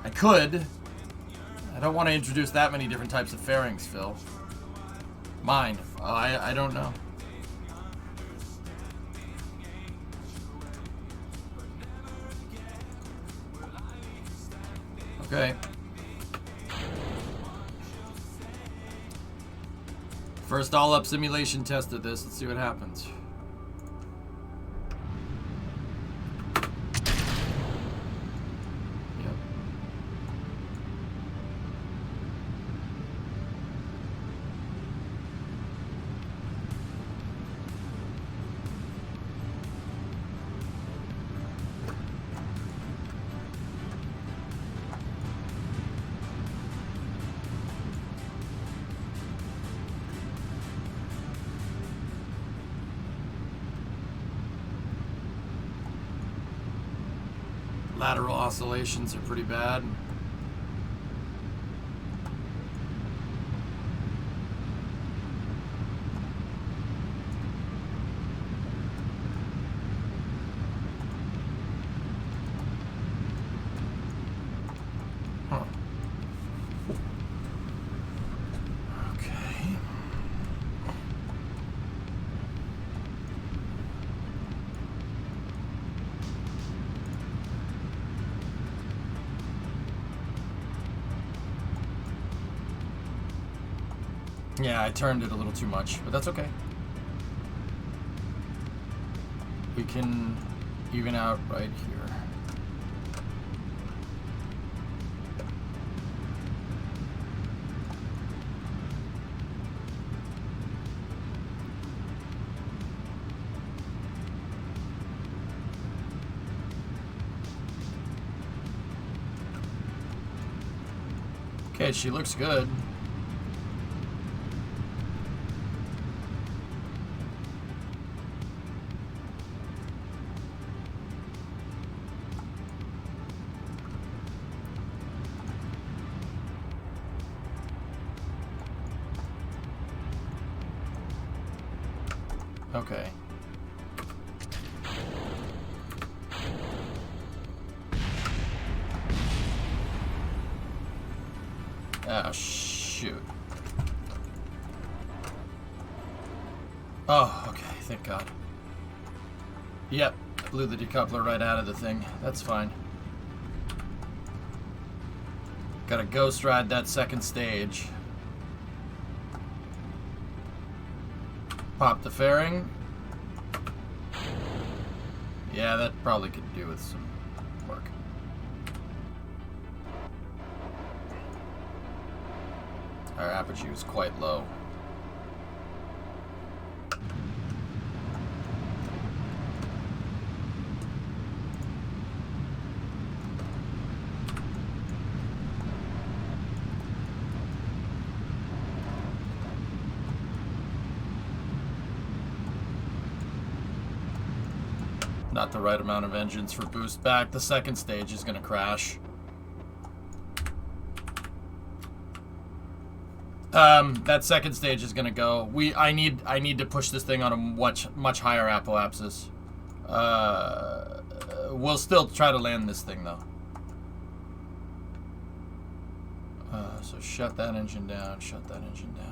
I could. I don't want to introduce that many different types of fairings, Phil. Mine. I don't know. Okay. First all-up simulation test of this. Let's see what happens. Yep. Lateral oscillations are pretty bad. Huh. Okay. Yeah, I turned it a little too much, but that's okay. We can even out right here. Okay, she looks good. Okay. Oh, shoot. Oh, okay, thank God. Yep. Blew the decoupler right out of the thing. That's fine. Gotta ghost ride that second stage. Pop the fairing. Yeah, that probably could do with some work. Our aperture is quite low. Not the right amount of engines for boost back. The second stage is gonna crash. That second stage is gonna go. I need to push this thing on a much higher apoapsis. We'll still try to land this thing though. So shut that engine down. Shut that engine down.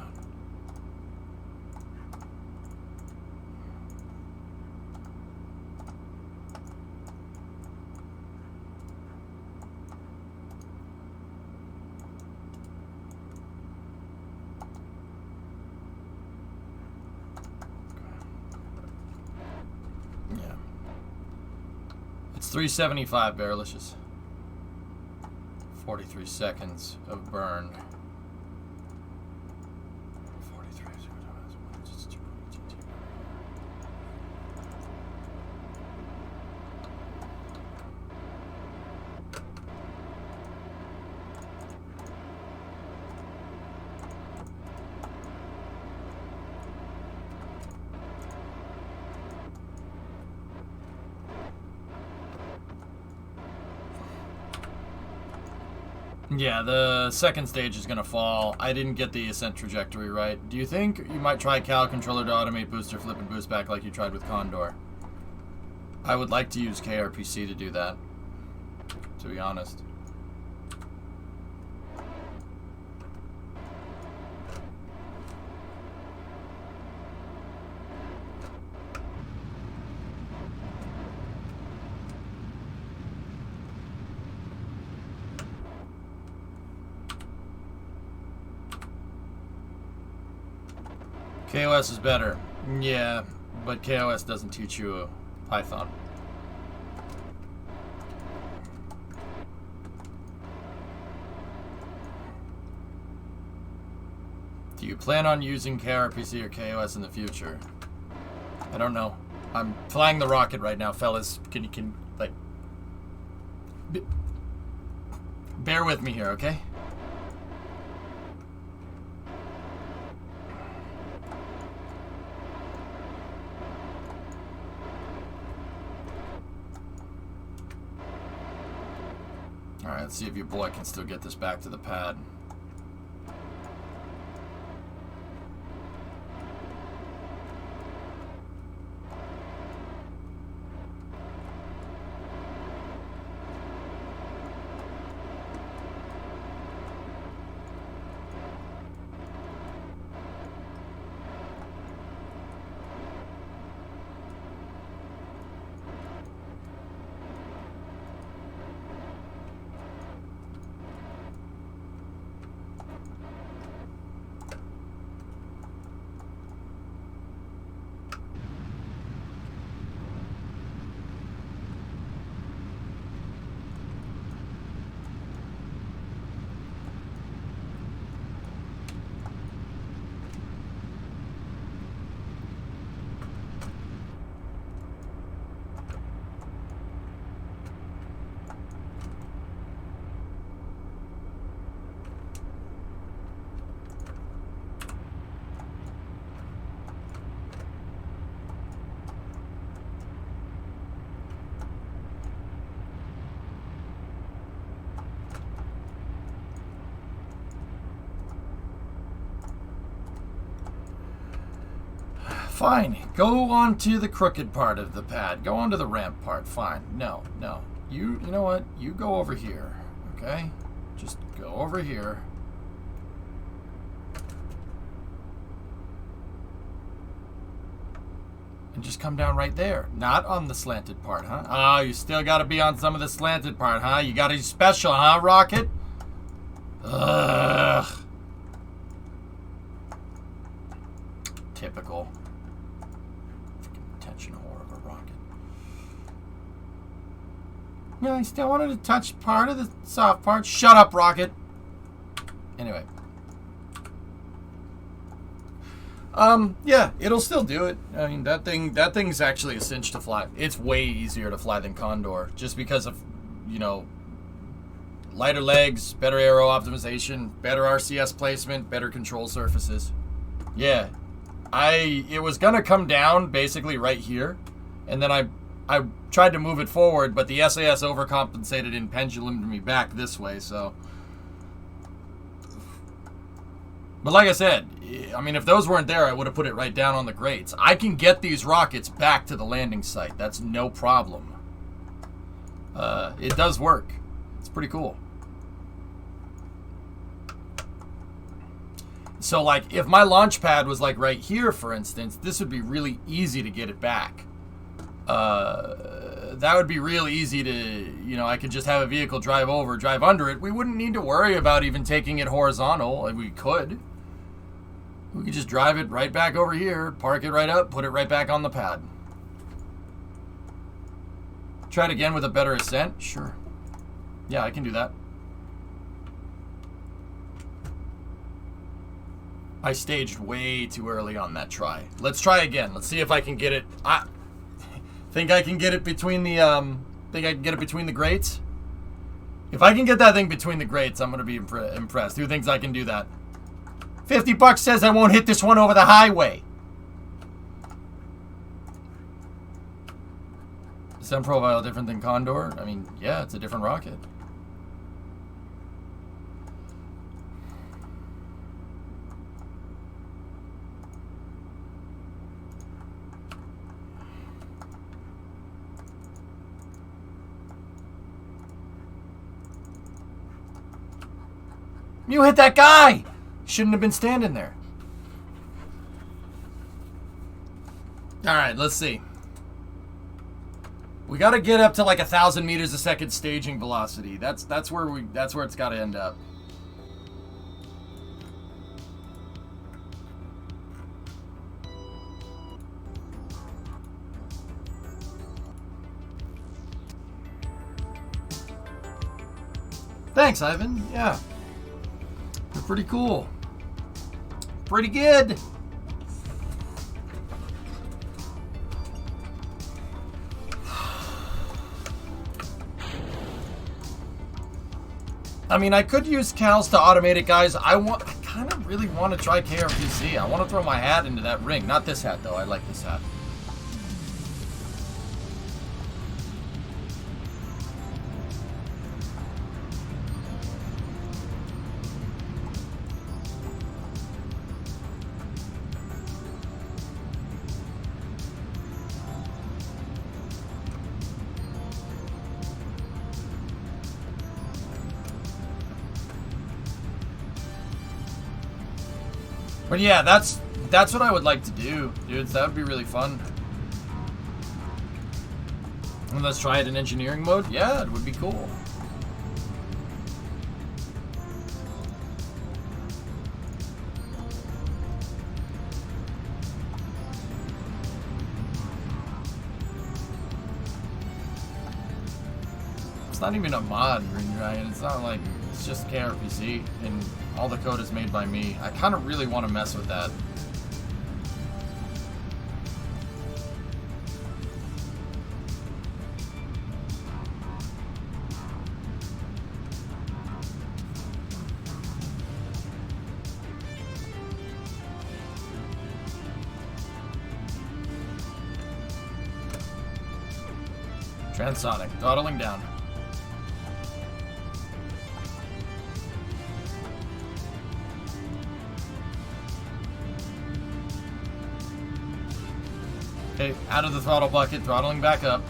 It's 375 barrelages. 43 seconds of burn. 43. Yeah, the second stage is going to fall. I didn't get the ascent trajectory right. Do you think you might try Cal Controller to automate booster flip and boost back like you tried with Condor? I would like to use KRPC to do that, to be honest. KOS is better. Yeah, but KOS doesn't teach you a Python. Do you plan on using KRPC or KOS in the future? I don't know. I'm flying the rocket right now, fellas. Bear with me here, okay? Alright, let's see if your boy can still get this back to the pad. Fine. Go on to the crooked part of the pad. Go on to the ramp part. Fine. No. You know what? You go over here. Okay? Just go over here. and just come down right there. Not on the slanted part, huh? Oh, you still got to be on some of the slanted part, huh? You got to be special, huh, Rocket? Ugh. Typical. Freaking attention whore of a Rocket. Yeah, I still wanted to touch part of the soft part. Shut up, Rocket. Anyway. Yeah, it'll still do it. I mean, that thing's actually a cinch to fly. It's way easier to fly than Condor, just because of, you know, lighter legs, better aero optimization, better RCS placement, better control surfaces. Yeah, it was gonna come down basically right here, and then I tried to move it forward, but the SAS overcompensated and pendulumed me back this way, so. But like I said, I mean, if those weren't there, I would have put it right down on the grates. I can get these rockets back to the landing site. That's no problem. It does work. It's pretty cool. So, like, if my launch pad was, like, right here, for instance, this would be really easy to get it back. That would be real easy to, you know, I could just have a vehicle drive over, drive under it. We wouldn't need to worry about even taking it horizontal. We could. We could just drive it right back over here, park it right up, put it right back on the pad. Try it again with a better ascent? Sure. Yeah, I can do that. I staged way too early on that try. Let's try again. Let's see if I can get it. I think I can get it between the grates. If I can get that thing between the grates, I'm going to be impressed. Who thinks I can do that? $50 says I won't hit this one over the highway. Descent profile different than Condor? I mean, yeah, it's a different rocket. You hit that guy! Shouldn't have been standing there. Alright, let's see. We gotta get up to like 1,000 meters a second staging velocity. That's where it's gotta end up. Thanks, Ivan. Yeah. They're pretty cool. Pretty good. I mean, I could use CALs to automate it, guys. I kind of really want to try KRPC. I want to throw my hat into that ring. Not this hat, though. I like this hat. But yeah, that's what I would like to do, dudes. That would be really fun. And let's try it in engineering mode. Yeah, it would be cool. It's not even a mod, Ryan. It's not like, it's just KRPC, and all the code is made by me. I kind of really want to mess with that. Transonic, throttling down. Okay, out of the throttle bucket, throttling back up.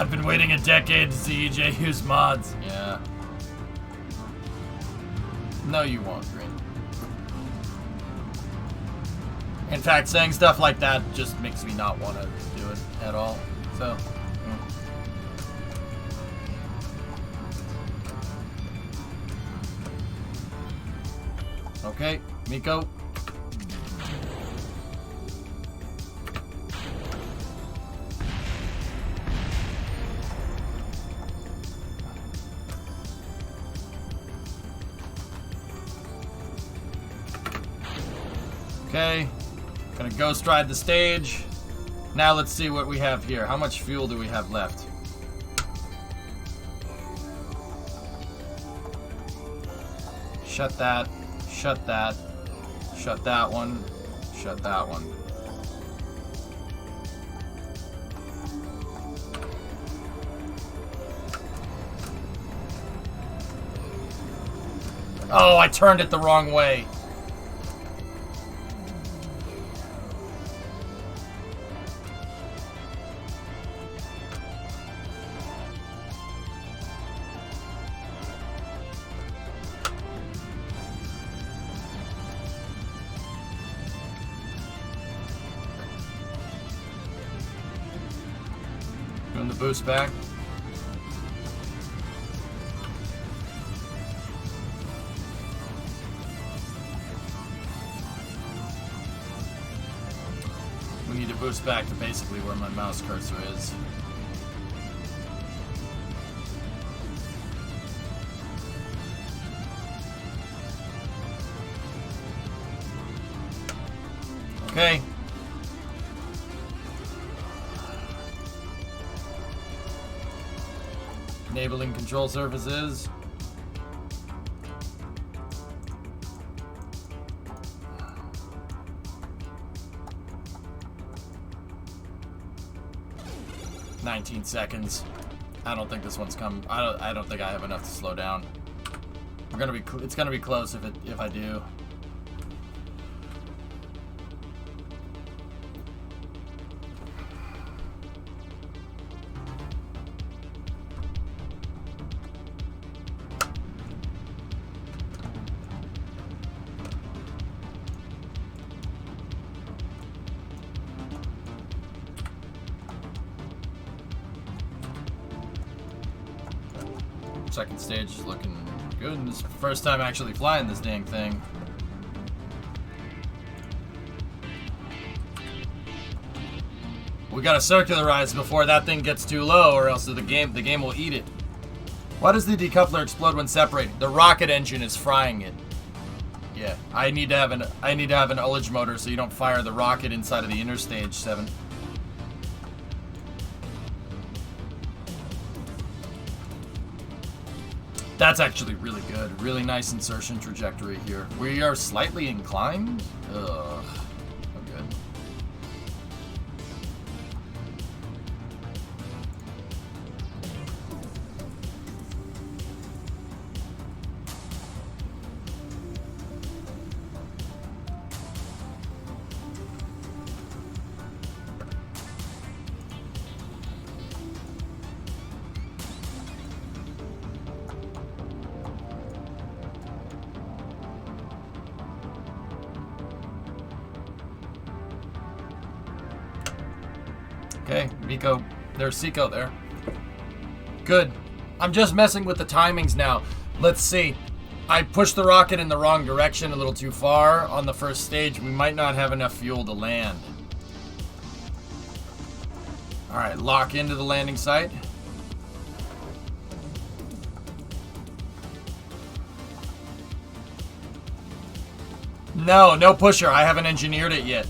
I've been waiting a decade to see EJ use mods. Yeah. No, you won't, Green. In fact, saying stuff like that just makes me not want to do it at all. So, Okay, Miko. Okay, gonna ghost ride the stage. Now let's see what we have here. How much fuel do we have left? Shut that, shut that, shut that one, shut that one. Oh, I turned it the wrong way. Doing the boost back. We need to boost back to basically where my mouse cursor is. Okay. Enabling control surfaces. "19 seconds. I don't think this one's come. I don't think I have enough to slow down. We're gonna be. It's gonna be close if I do. Second stage is looking good. And this is the first time actually flying this dang thing. We gotta circularize before that thing gets too low, or else the game will eat it. Why does the decoupler explode when separating? The rocket engine is frying it. Yeah, I need to have an ullage motor so you don't fire the rocket inside of the inner stage 7. That's actually really good. Really nice insertion trajectory here. We are slightly inclined. Ugh. Oh, good. Okay, Miko. There's Seiko there. Good. I'm just messing with the timings now. Let's see. I pushed the rocket in the wrong direction a little too far on the first stage. We might not have enough fuel to land. Alright, lock into the landing site. No pusher. I haven't engineered it yet.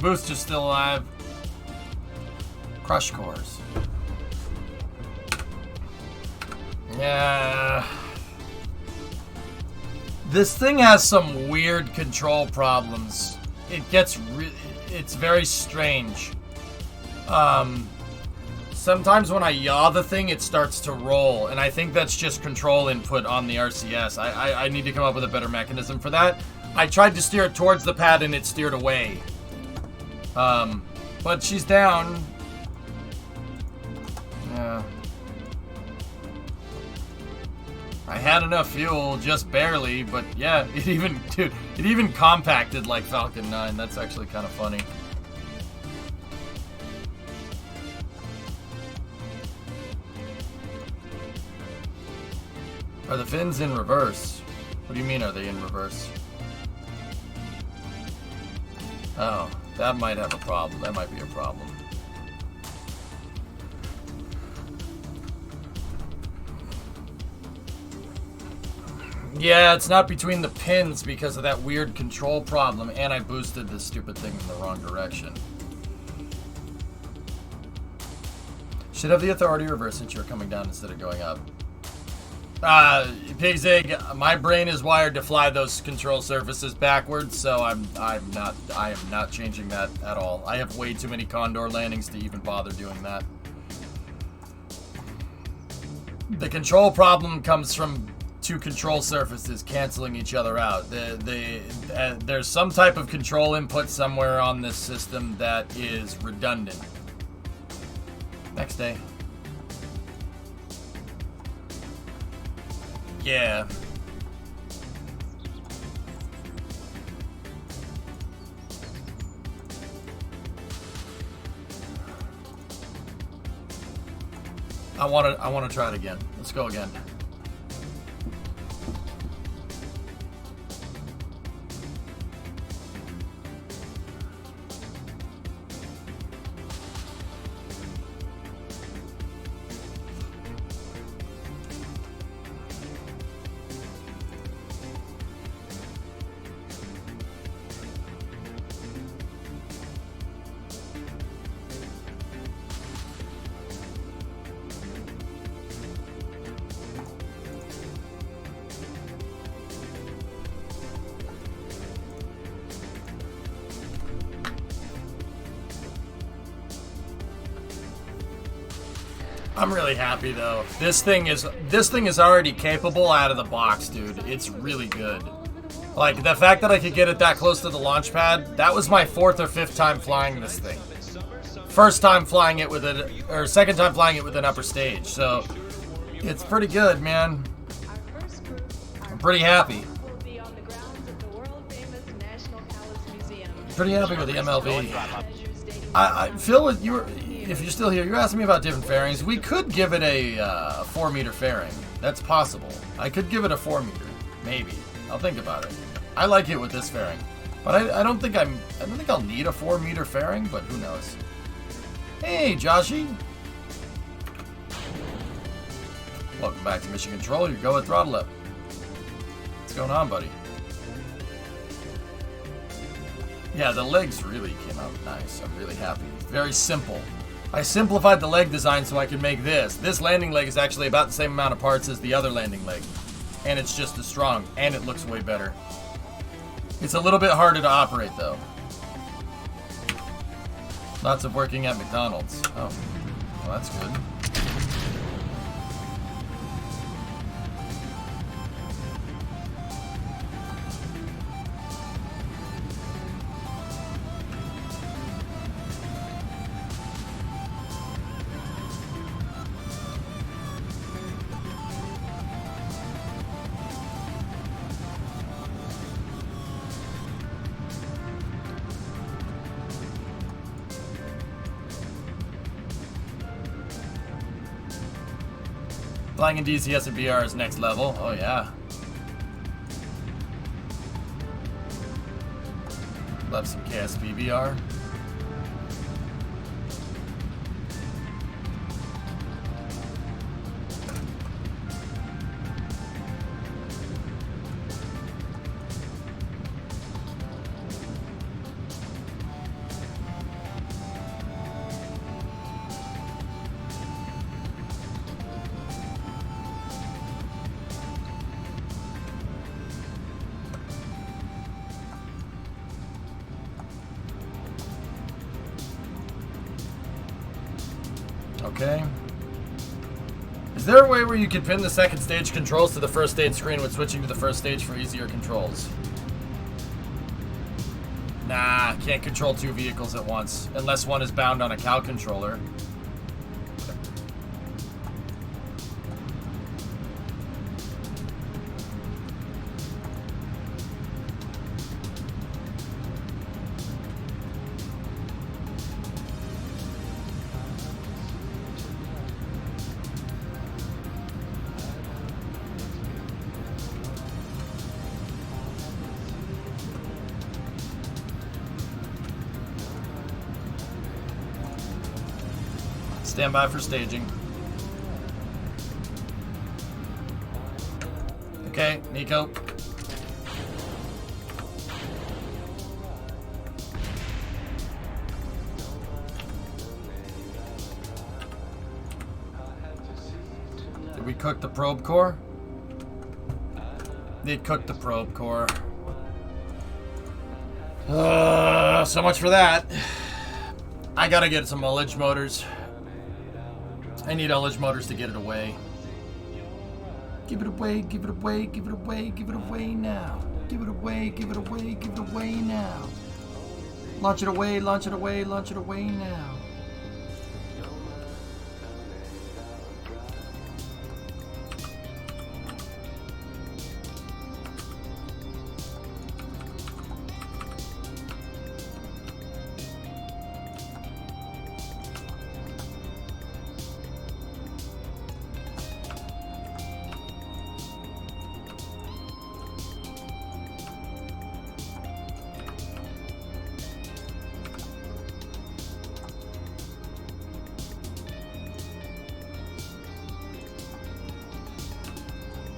booster's still alive. Crush cores. Yeah. This thing has some weird control problems. It's very strange. Sometimes when I yaw the thing, it starts to roll, and I think that's just control input on the RCS. I need to come up with a better mechanism for that. I tried to steer it towards the pad, and it steered away. But she's down. Yeah. I had enough fuel, just barely, but yeah, it even compacted like Falcon 9. That's actually kind of funny. Are the fins in reverse? What do you mean, are they in reverse? Oh, that might have a problem. That might be a problem. Yeah, it's not between the pins because of that weird control problem, and I boosted this stupid thing in the wrong direction. Should have the authority reverse since you're coming down instead of going up. Pig's Egg, my brain is wired to fly those control surfaces backwards, so I am not changing that at all. I have way too many Condor landings to even bother doing that. The control problem comes from two control surfaces canceling each other out. There's some type of control input somewhere on this system that is redundant. Next day. Yeah. I want to try it again. Let's go again. I'm really happy though. This thing is already capable out of the box, dude. It's really good. Like the fact that I could get it that close to the launch pad, that was my 4th or 5th time flying this thing. First time flying it with it, or second time flying it with an upper stage. So it's pretty good, man. I'm pretty happy. Pretty happy with the MLV. Phil, if you're still here, you're asking me about different fairings. We could give it a 4-meter fairing. That's possible. I could give it a 4-meter, maybe. I'll think about it. I like it with this fairing, but I don't think I'll need a 4-meter fairing. But who knows? Hey, Joshy. Welcome back to Mission Control. You're going throttle up. What's going on, buddy? Yeah, the legs really came out nice. I'm really happy. Very simple. I simplified the leg design so I could make this. This landing leg is actually about the same amount of parts as the other landing leg. And it's just as strong. And it looks way better. It's a little bit harder to operate, though. Lots of working at McDonald's. Oh, well, that's good. Flying in DCS and VR is next level. Oh, yeah. Love some KSP VR. Okay. Is there a way where you can pin the second stage controls to the first stage screen when switching to the first stage for easier controls? Nah, can't control 2 vehicles at once, unless one is bound on a cow controller. Stand by for staging. Okay, Nico. Did we cook the probe core? They cooked the probe core. So much for that. I gotta get some ullage motors. I need ullage motors to get it away. Give it away, give it away, give it away, give it away now. Give it away, give it away, give it away now. Launch it away, launch it away, launch it away now.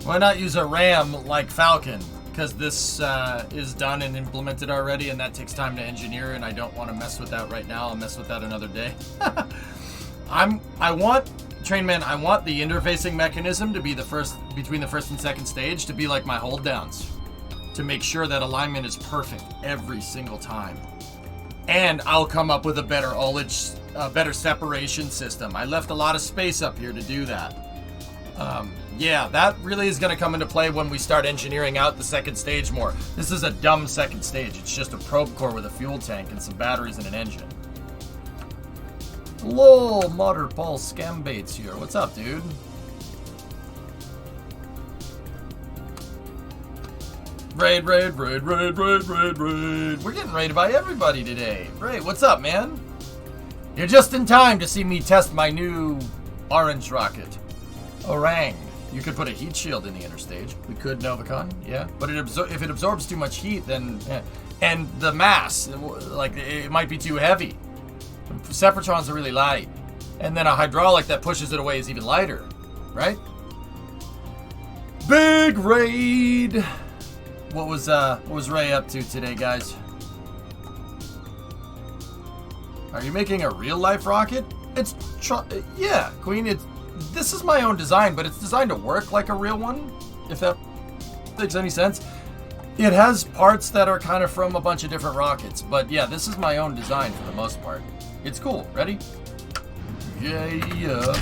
Why not use a RAM like Falcon? Because this is done and implemented already, and that takes time to engineer, and I don't want to mess with that right now. I'll mess with that another day. I want the interfacing mechanism to be the first, between the first and second stage, to be like my hold downs, to make sure that alignment is perfect every single time. And I'll come up with a better ullage, better separation system. I left a lot of space up here to do that. Yeah, that really is going to come into play when we start engineering out the second stage more. This is a dumb second stage. It's just a probe core with a fuel tank and some batteries and an engine. Lol, Modder Paul Scam Baits here. What's up, dude? Raid. We're getting raided by everybody today. Raid, what's up, man? You're just in time to see me test my new orange rocket. Orang. You could put a heat shield in the inner stage. We could, Novacon, yeah. But if it absorbs too much heat, then... And the mass, like, it might be too heavy. Separatrons are really light. And then a hydraulic that pushes it away is even lighter, right? Big raid! What was Ray up to today, guys? Are you making a real-life rocket? Yeah, Queen, this is my own design, but it's designed to work like a real one, if that makes any sense. It has parts that are kind of from a bunch of different rockets, but yeah, this is my own design for the most part. It's cool. Ready? Yeah.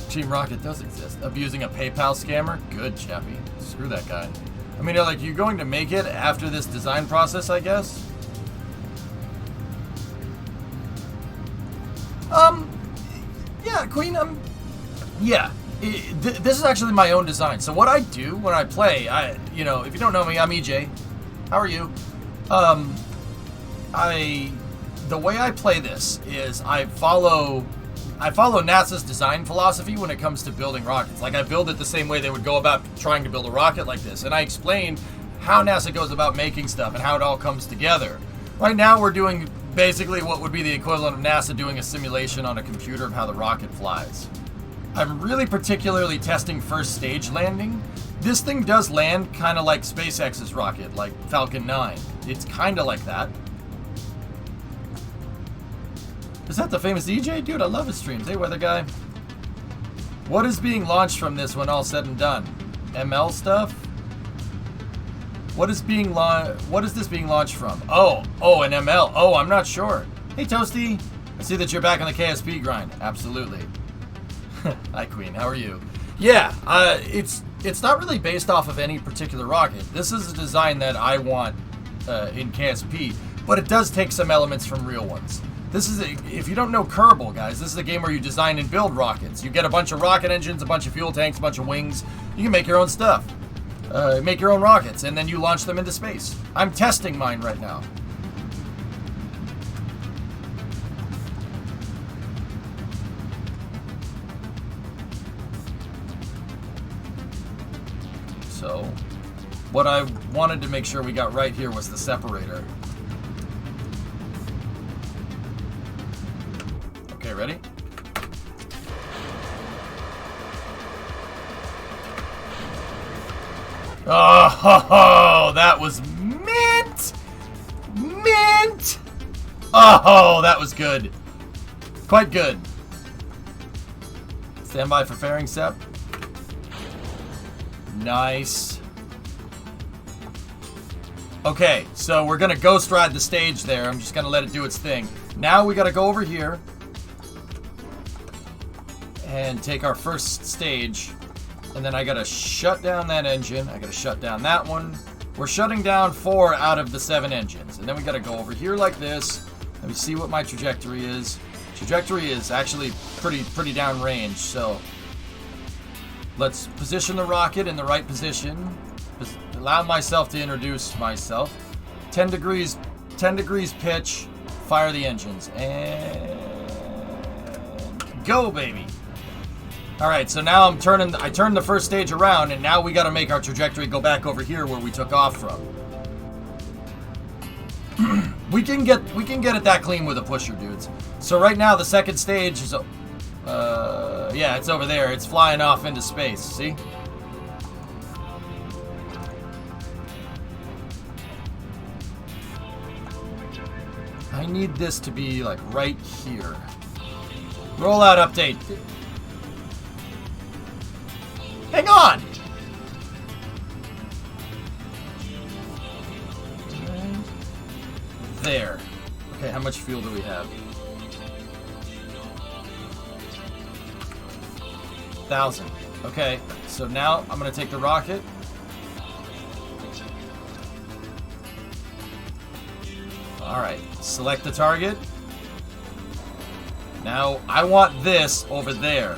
Team Rocket does exist. Abusing a PayPal scammer? Good, Chappie. Screw that guy. I mean, like, you're going to make it after this design process, I guess? Yeah, Queen, yeah. This is actually my own design. So what I do when I play, if you don't know me, I'm EJ. How are you? The way I play this is I follow NASA's design philosophy when it comes to building rockets. Like, I build it the same way they would go about trying to build a rocket like this. And I explain how NASA goes about making stuff and how it all comes together. Right now we're doing basically what would be the equivalent of NASA doing a simulation on a computer of how the rocket flies. I'm really particularly testing first stage landing. This thing does land kind of like SpaceX's rocket, like Falcon 9. It's kind of like that. Is that the famous EJ? Dude, I love his streams. Hey, weather guy. What is being launched from this when all said and done? ML stuff? What is this being launched from? Oh, an ML. Oh, I'm not sure. Hey, Toasty. I see that you're back on the KSP grind. Absolutely. Hi, Queen. How are you? Yeah, it's not really based off of any particular rocket. This is a design that I want in KSP, but it does take some elements from real ones. This is if you don't know Kerbal, guys, this is a game where you design and build rockets. You get a bunch of rocket engines, a bunch of fuel tanks, a bunch of wings. You can make your own stuff. Make your own rockets, and then you launch them into space. I'm testing mine right now. So, what I wanted to make sure we got right here was the separator. Okay, ready? Oh, that was mint! Mint! Oh, that was good. Quite good. Stand by for fairing, Sep. Nice. Okay, so we're gonna ghost ride the stage there. I'm just gonna let it do its thing. Now we gotta go over here and take our first stage. And then I gotta shut down that engine. I gotta shut down that one. We're shutting down 4 out of the 7 engines. And then we gotta go over here like this. Let me see what my trajectory is. Trajectory is actually pretty downrange, so let's position the rocket in the right position. Allow myself to introduce myself. 10 degrees pitch. Fire the engines. And go, baby. Alright, so now I turned the first stage around, and now we gotta make our trajectory go back over here where we took off from. we can get it that clean with a pusher, dudes. So right now the second stage is yeah, it's over there. It's flying off into space, see? I need this to be like right here. Rollout update. Hang on! There. Okay, how much fuel do we have? 1,000. Okay, so now I'm gonna take the rocket. Alright, select the target. Now, I want this over there,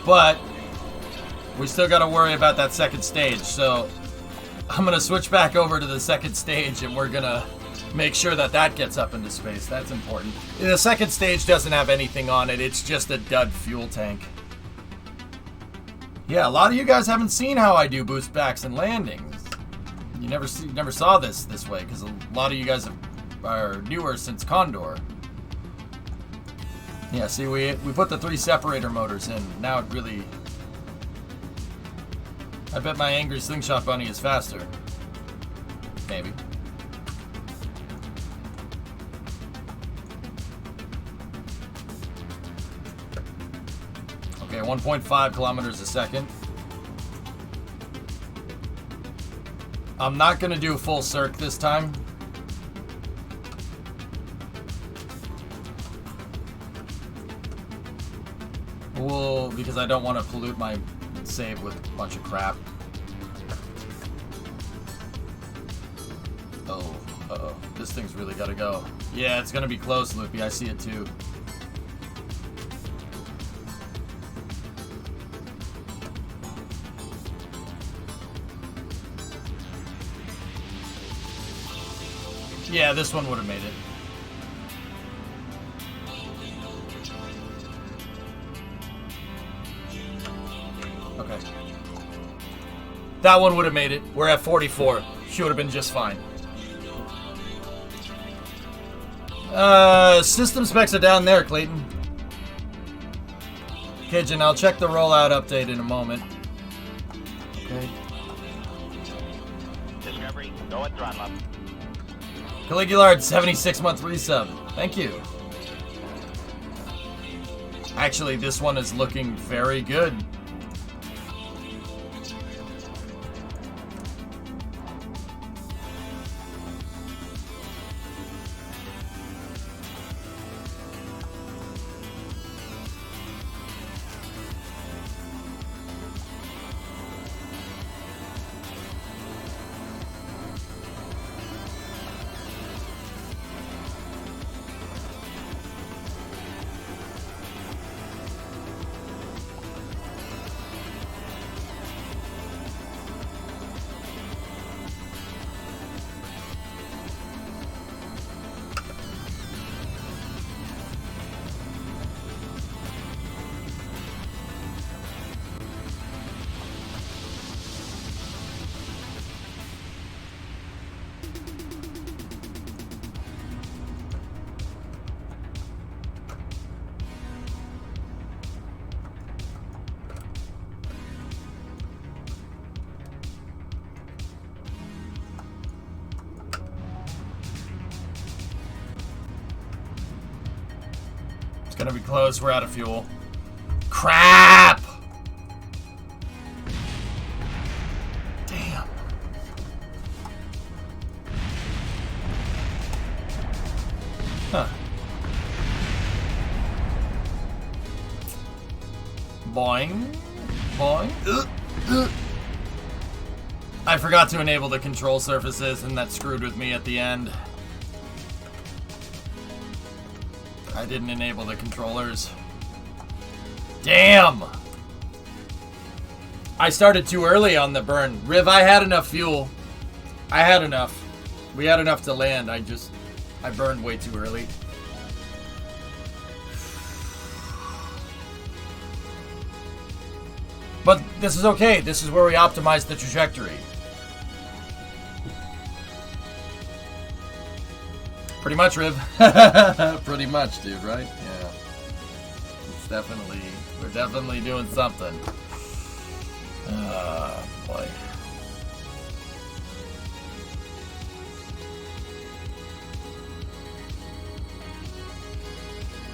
but we still gotta worry about that second stage, so I'm gonna switch back over to the second stage and we're gonna make sure that that gets up into space. That's important. The second stage doesn't have anything on it, it's just a dud fuel tank. Yeah, a lot of you guys haven't seen how I do boost backs and landings. You never saw this way, because a lot of you guys are newer since Condor. Yeah, see, we put the 3 separator motors in. Now it really... I bet my angry slingshot bunny is faster. Maybe. Okay, 1.5 kilometers a second. I'm not gonna do full circ this time. Well, because I don't want to pollute my save with a bunch of crap. Oh, uh-oh. This thing's really gotta go. Yeah, it's gonna be close, Loopy. I see it too. Yeah, this one would have made it. Okay. That one would have made it. We're at 44. She would have been just fine. System specs are down there, Clayton. Okay, Jen, I'll check the rollout update in a moment. Okay. Discovery, go at throttle up. Caligulard, 76-month resub. Thank you. Actually, this one is looking very good. It's gonna be close. We're out of fuel. Crap! Damn. Huh. Boing. Boing. I forgot to enable the control surfaces, and that screwed with me at the end. I didn't enable the controllers. Damn! I started too early on the burn. Riv, I had enough fuel. I had enough. We had enough to land. I burned way too early. But this is okay. This is where we optimize the trajectory. Pretty much, Riv. Pretty much, dude, right? Yeah. It's definitely, we're definitely doing something. Boy.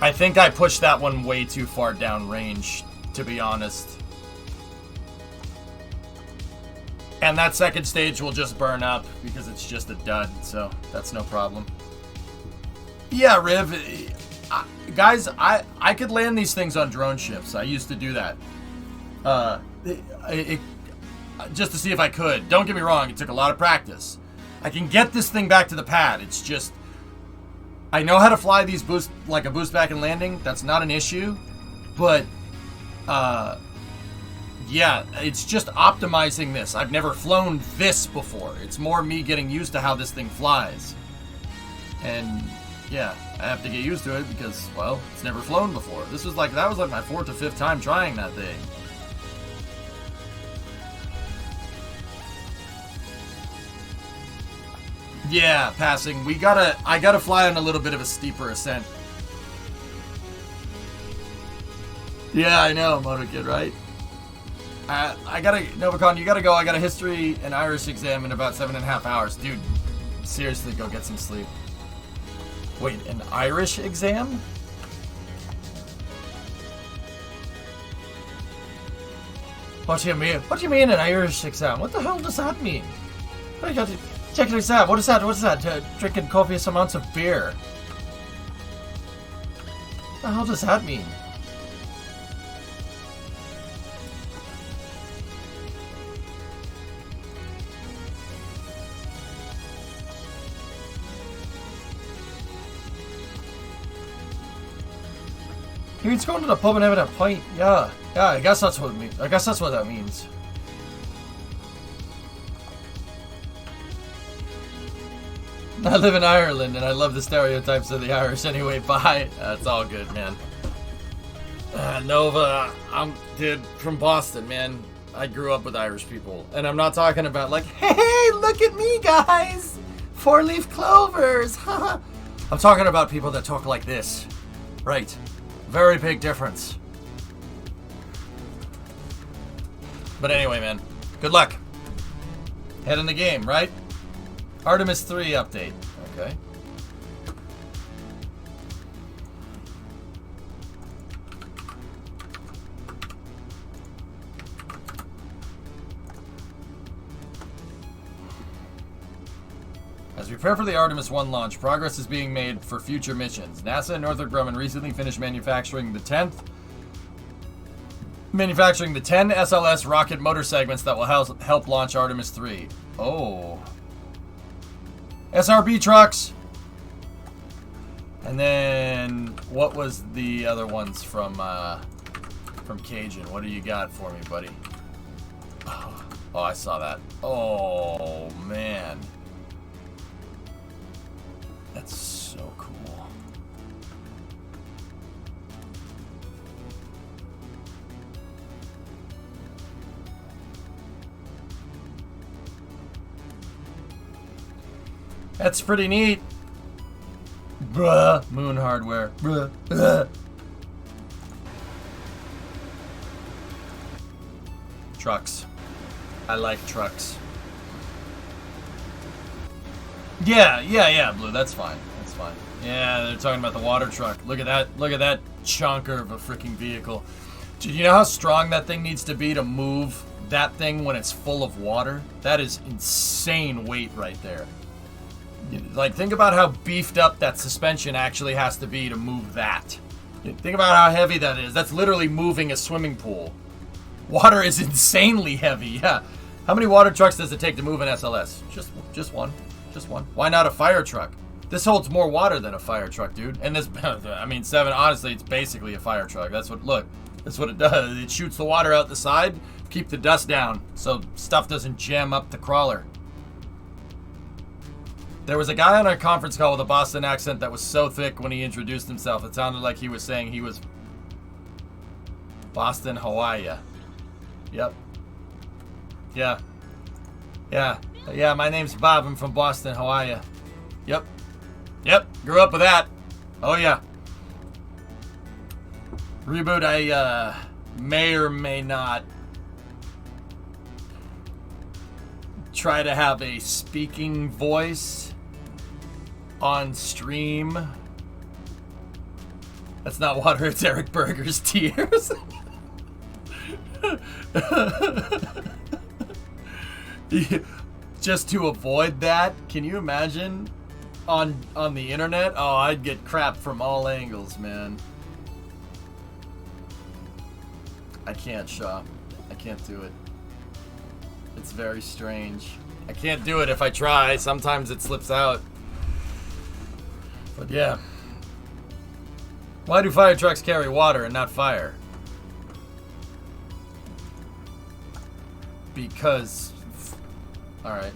I think I pushed that one way too far down range, to be honest. And that second stage will just burn up because it's just a dud, so that's no problem. Yeah, Riv, guys, I could land these things on drone ships. I used to do that. Just to see if I could. Don't get me wrong, it took a lot of practice. I can get this thing back to the pad. It's just, I know how to fly these boost, like a boost back and landing. That's not an issue. But, yeah, it's just optimizing this. I've never flown this before. It's more me getting used to how this thing flies. And yeah, I have to get used to it because, well, it's never flown before. That was like my 4th or 5th time trying that thing. Yeah, passing. I gotta fly on a little bit of a steeper ascent. Yeah, I know, Moto Kid, right? I gotta, Novacon, you gotta go. I got a history and Irish exam in about 7.5 hours. Dude, seriously, go get some sleep. Wait, an Irish exam? What do you mean? What do you mean an Irish exam? What the hell does that mean? I got to check an exam. What is that? What is that? Drinking copious amounts of beer. What the hell does that mean? He means going to the pub and having a pint. Yeah, I guess that's what it means. I guess that's what that means. I live in Ireland and I love the stereotypes of the Irish anyway. Bye. It's all good, man. Nova, I'm dude from Boston, man. I grew up with Irish people, and I'm not talking about like, hey, look at me, guys, 4-leaf clovers. I'm talking about people that talk like this, right? Very big difference. But anyway, man, good luck. Head in the game, right? Artemis 3 update. Okay. As we prepare for the Artemis 1 launch, progress is being made for future missions. NASA and Northrop Grumman recently finished manufacturing the 10 SLS rocket motor segments that will help launch Artemis 3. Oh. SRB trucks! And then, what was the other ones from Cajun? What do you got for me, buddy? Oh, I saw that. Oh, man. That's so cool. That's pretty neat. Bruh. Moon hardware. Bruh. Trucks. I like trucks. Yeah, Blue. That's fine. That's fine. fine. Yeah, they're talking about the water truck. Look at that. Look at that chunker of a freaking vehicle. Do you know how strong that thing needs to be to move that thing when it's full of water? That is insane weight right there. Like, think about how beefed up that suspension actually has to be to move that. Think about how heavy that is. That's literally moving a swimming pool. Water is insanely heavy, yeah. How many water trucks does it take to move an SLS? Just one. Just one. Why not a fire truck? This holds more water than a fire truck, dude. And this, I mean, 7, honestly, it's basically a fire truck. That's what, look, that's what it does. It shoots the water out the side, keep the dust down, so stuff doesn't jam up the crawler. There was a guy on our conference call with a Boston accent that was so thick when he introduced himself, it sounded like he was saying he was Boston, Hawaii. Yep. Yeah. Yeah. Yeah, my name's Bob. I'm from Boston, Hawaii. Yep. Yep. Grew up with that. Oh, yeah. Reboot, I may or may not try to have a speaking voice on stream. That's not water, it's Eric Berger's tears. Just to avoid that, can you imagine on the internet? Oh, I'd get crap from all angles, man. I can't, Shaw. I can't do it. It's very strange. I can't do it if I try. Sometimes it slips out. But yeah. Why do fire trucks carry water and not fire? Because... Alright.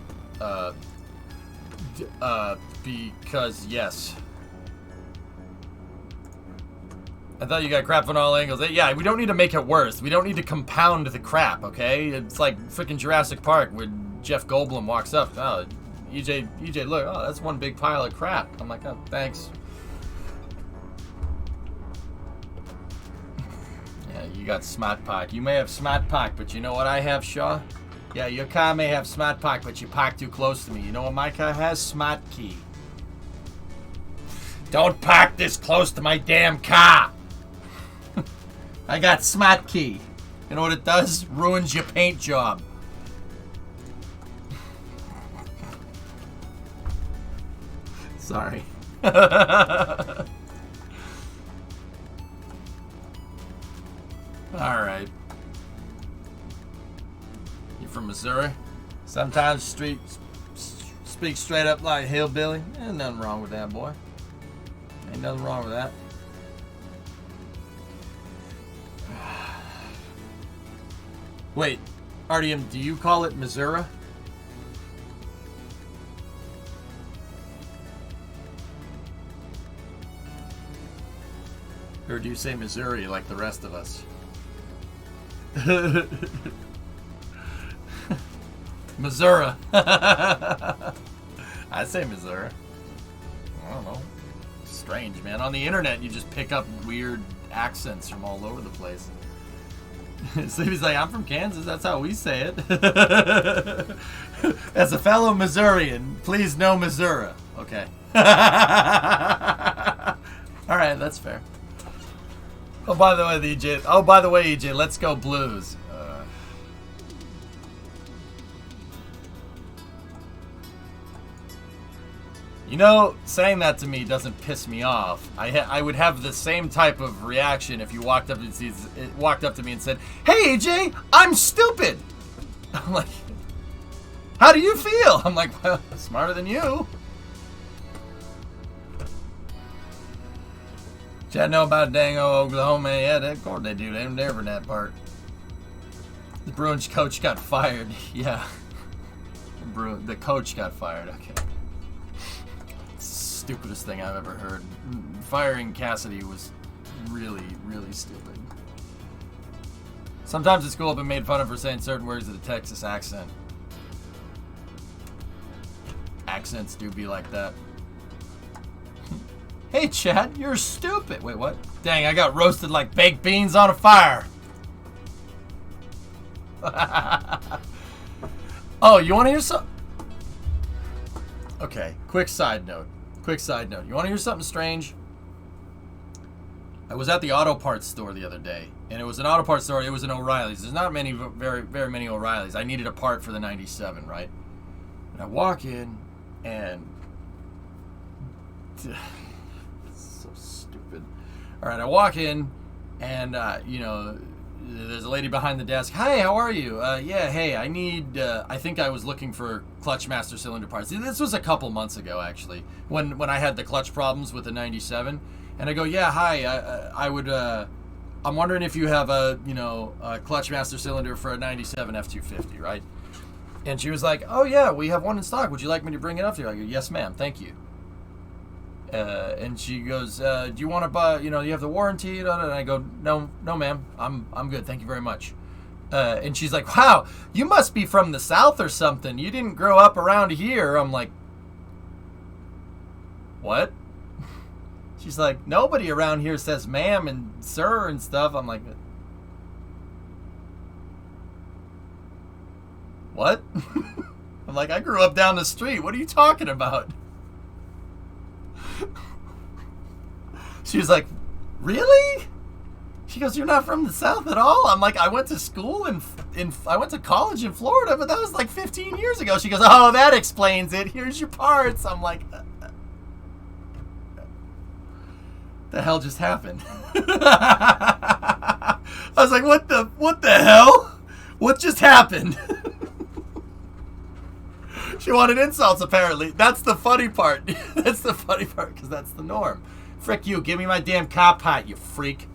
Because yes. I thought you got crap on all angles. Yeah, we don't need to make it worse. We don't need to compound the crap, okay? It's like freaking Jurassic Park where Jeff Goldblum walks up. Oh, EJ, look. Oh, that's one big pile of crap. I'm like, oh, thanks. Yeah, you got smart park. You may have smart park, but you know what I have, Shaw? Yeah, your car may have smart park, but you park too close to me. You know what my car has? Smart key. Don't park this close to my damn car. I got smart key. You know what it does? Ruins your paint job. Sorry. Alright. You from Missouri? Sometimes speak straight up like hillbilly. Ain't nothing wrong with that, boy. Ain't nothing wrong with that. Wait, RDM, do you call it Missouri? Or do you say Missouri like the rest of us? Missouri. I say Missouri. I don't know. Strange, man. On the internet, you just pick up weird accents from all over the place. So he's like, I'm from Kansas. That's how we say it. As a fellow Missourian, please no Missouri. Okay. All right, that's fair. Oh, by the way, EJ. Oh, by the way, EJ, let's go Blues. You know, saying that to me doesn't piss me off. I would have the same type of reaction if you walked up to me and said, "Hey, AJ, I'm stupid." I'm like, "How do you feel?" I'm like, "Well, smarter than you." Chad know about Dango, Oklahoma? Yeah, of course they do. They're never in that part. The Bruins coach got fired. Yeah, the coach got fired. Okay. Stupidest thing I've ever heard. Firing Cassidy was really, really stupid. Sometimes it's cool I've been made fun of for saying certain words with a Texas accent. Accents do be like that. Hey Chad, you're stupid. Wait, what? Dang, I got roasted like baked beans on a fire. Oh, you want to hear some? Okay, quick side note. quick side note. You want to hear something strange? I was at the auto parts store the other day, and it was an auto parts store. It was an O'Reilly's. There's not many, very many O'Reilly's. I needed a part for the 97, right? And I walk in, and it's so stupid. All right, I walk in, and you know, there's a lady behind the desk. Hi, how are you? Yeah, hey, I need. I think I was looking for clutch master cylinder parts. This was a couple months ago, actually, when I had the clutch problems with the 97. And I go, yeah, hi, I would, I'm wondering if you have a clutch master cylinder for a 97 F250, right? And she was like, oh yeah, we have one in stock. Would you like me to bring it up to you? I go, yes, ma'am, thank you. And she goes, do you want to buy, you have the warranty? And I go, no, ma'am, I'm good, thank you very much. And she's like, wow, you must be from the South or something. You didn't grow up around here. I'm like, what? She's like, nobody around here says ma'am and sir and stuff. I'm like, what? I'm like, I grew up down the street. What are you talking about? She was like, really? She goes, you're not from the South at all? I'm like, I went to school I went to college in Florida, but that was like 15 years ago. She goes, oh, that explains it. Here's your parts. I'm like, the hell just happened? I was like, what the hell? What just happened? She wanted insults, apparently. That's the funny part. That's the funny part, because that's the norm. Frick you, give me my damn cop hat, you freak.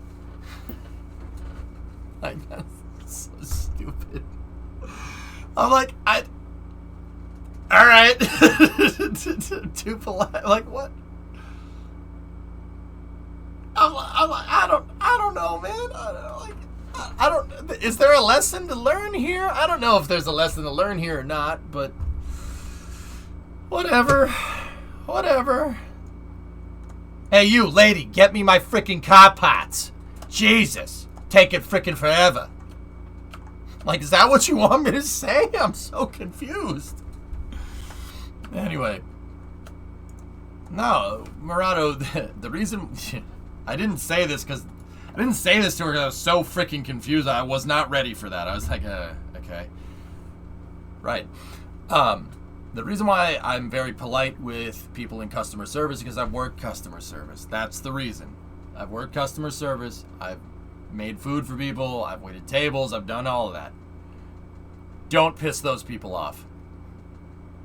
Like, that's so stupid. I'm like, alright. Too polite. Like, what? I don't know, man. I don't. Is there a lesson to learn here? I don't know if there's a lesson to learn here or not, but whatever. Hey, you lady, get me my freaking car parts. Jesus, take it freaking forever. Like, is that what you want me to say? I'm so confused. Anyway, no, Murado. The reason. I didn't say this to her because I was so freaking confused. I was not ready for that. I was like, okay. Right. The reason why I'm very polite with people in customer service is because I've worked customer service. That's the reason. I've worked customer service. I've made food for people. I've waited tables. I've done all of that. Don't piss those people off.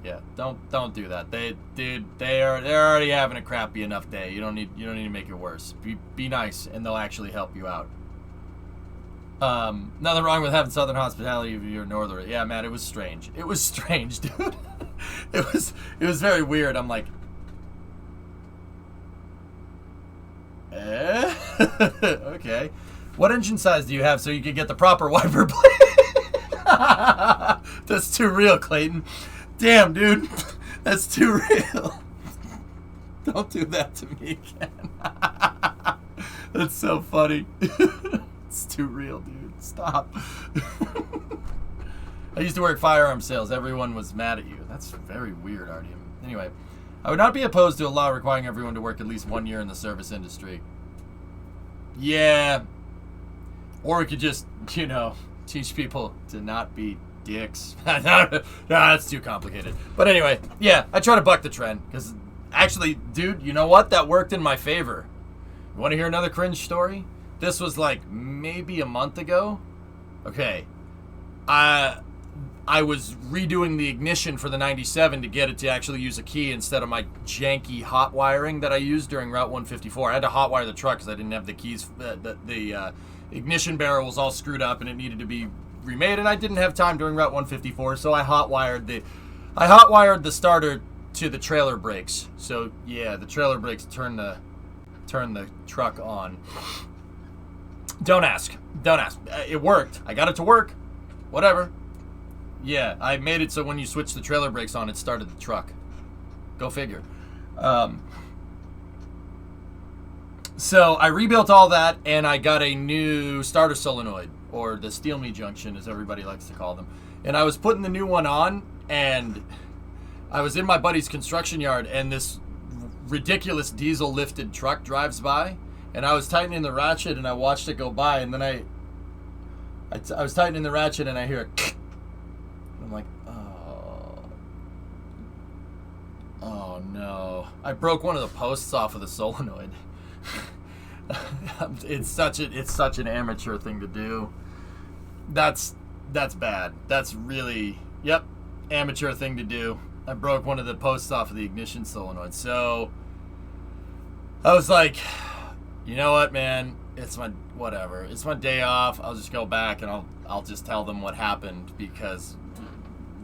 Yeah, don't do that. They're already having a crappy enough day. You don't need to make it worse. Be nice, and they'll actually help you out. Nothing wrong with having Southern hospitality if you're Northern. Yeah, man, it was strange. It was strange, dude. It was very weird. I'm like, okay. What engine size do you have so you can get the proper wiper blade? That's too real, Clayton. Damn, dude. That's too real. Don't do that to me again. That's so funny. It's too real, dude. Stop. I used to work firearm sales. Everyone was mad at you. That's very weird, Artyom. Anyway, I would not be opposed to a law requiring everyone to work at least 1 year in the service industry. Yeah. Or we could just, teach people to not be dicks. No, that's too complicated. But anyway, yeah, I try to buck the trend. Because actually, dude, you know what? That worked in my favor. You want to hear another cringe story? This was like maybe a month ago. Okay. I was redoing the ignition for the 97 to get it to actually use a key instead of my janky hot wiring that I used during Route 154. I had to hot wire the truck because I didn't have the keys. The ignition barrel was all screwed up and it needed to be remade, and I didn't have time during Route 154, so I hot wired the starter to the trailer brakes. So yeah, the trailer brakes turn the truck on. Don't ask. It worked. I got it to work. Whatever. Yeah, I made it so when you switch the trailer brakes on, it started the truck. Go figure. So I rebuilt all that, and I got a new starter solenoid, or the steel me junction, as everybody likes to call them. And I was putting the new one on, and I was in my buddy's construction yard, and this ridiculous diesel lifted truck drives by, and I was tightening the ratchet and I watched it go by, and then I was tightening the ratchet and I hear a I'm like, oh no. I broke one of the posts off of the solenoid. It's such an amateur thing to do. That's bad. That's really, yep, amateur thing to do. I broke one of the posts off of the ignition solenoid. So I was like, you know what, man? It's my whatever. It's my day off. I'll just go back and I'll just tell them what happened because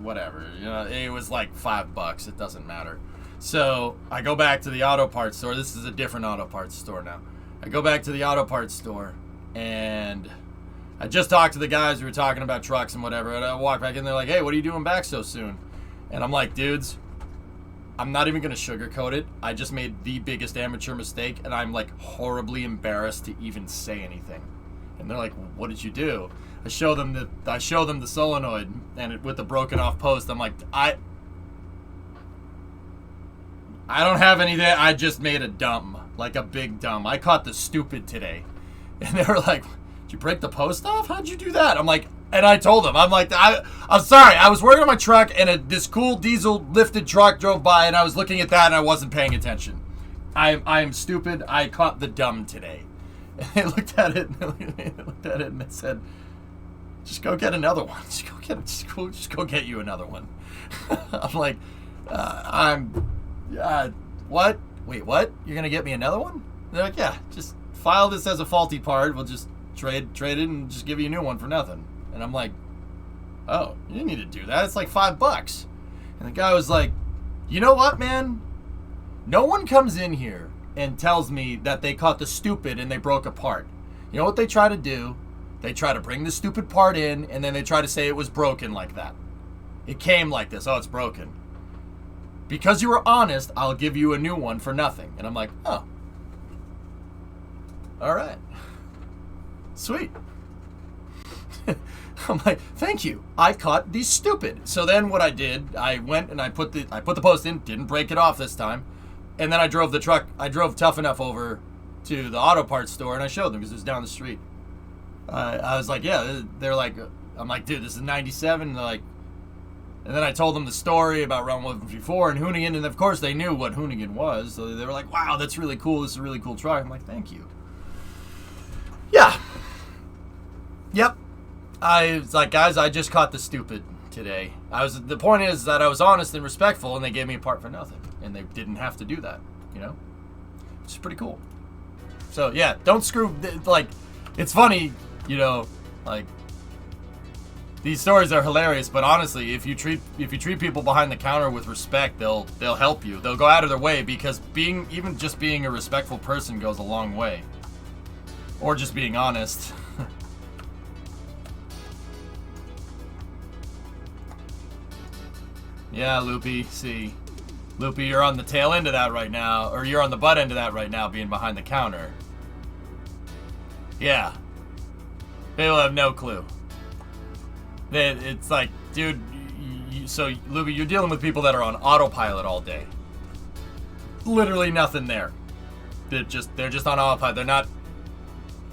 whatever. You know, it was like $5. It doesn't matter. So I go back to the auto parts store. This is a different auto parts store now. I go back to the auto parts store and I just talked to the guys who were talking about trucks and whatever. And I walk back in. They're like, hey, what are you doing back so soon? And I'm like, dudes, I'm not even going to sugarcoat it. I just made the biggest amateur mistake, and I'm, like, horribly embarrassed to even say anything. And they're like, what did you do? I show them the solenoid, and with the broken off post, I'm like, I don't have anything. I just made a dumb, like a big dumb. I caught the stupid today. And they were like, did you break the post off? How'd you do that? I'm like, and I told them, I'm like, I'm sorry. I was working on my truck, and this cool diesel lifted truck drove by, and I was looking at that, and I wasn't paying attention. I'm stupid. I caught the dumb today. And they looked at it, and they said, just go get another one. Just go get you another one. I'm like, what? Wait, what? You're gonna get me another one? They're like, yeah, just file this as a faulty part. We'll just trade it and just give you a new one for nothing. And I'm like, oh, you didn't need to do that. It's like $5. And the guy was like, you know what, man? No one comes in here and tells me that they caught the stupid and they broke a part. You know what they try to do? They try to bring the stupid part in, and then they try to say it was broken like that. It came like this. Oh, it's broken. Because you were honest, I'll give you a new one for nothing. And I'm like, oh. All right. Sweet. I'm like, thank you. I caught the stupid. So then what I did, I went and I put the post in, didn't break it off this time. And then I drove the truck. I drove Tough Enough over to the auto parts store and I showed them because it was down the street. I was like, yeah, they're like, I'm like, dude, this is 97. And they're like, and then I told them the story about Round 154 and Hoonigan, and of course they knew what Hoonigan was. So they were like, wow, that's really cool. This is a really cool truck. I'm like, thank you. Yeah. Yep. I was like, guys, I just caught the stupid today. The point is that I was honest and respectful, and they gave me a part for nothing, and they didn't have to do that, you know, which is pretty cool. So yeah, don't screw. Like, it's funny, you know, like these stories are hilarious, but honestly, if you treat people behind the counter with respect, they'll help you. They'll go out of their way because even just being a respectful person goes a long way, or just being honest. Yeah, Loopy, see. Loopy, you're on the tail end of that right now, or you're on the butt end of that right now, being behind the counter. Yeah. People have no clue. It's like, dude, so, Loopy, you're dealing with people that are on autopilot all day. Literally nothing there. They're just on autopilot. They're not,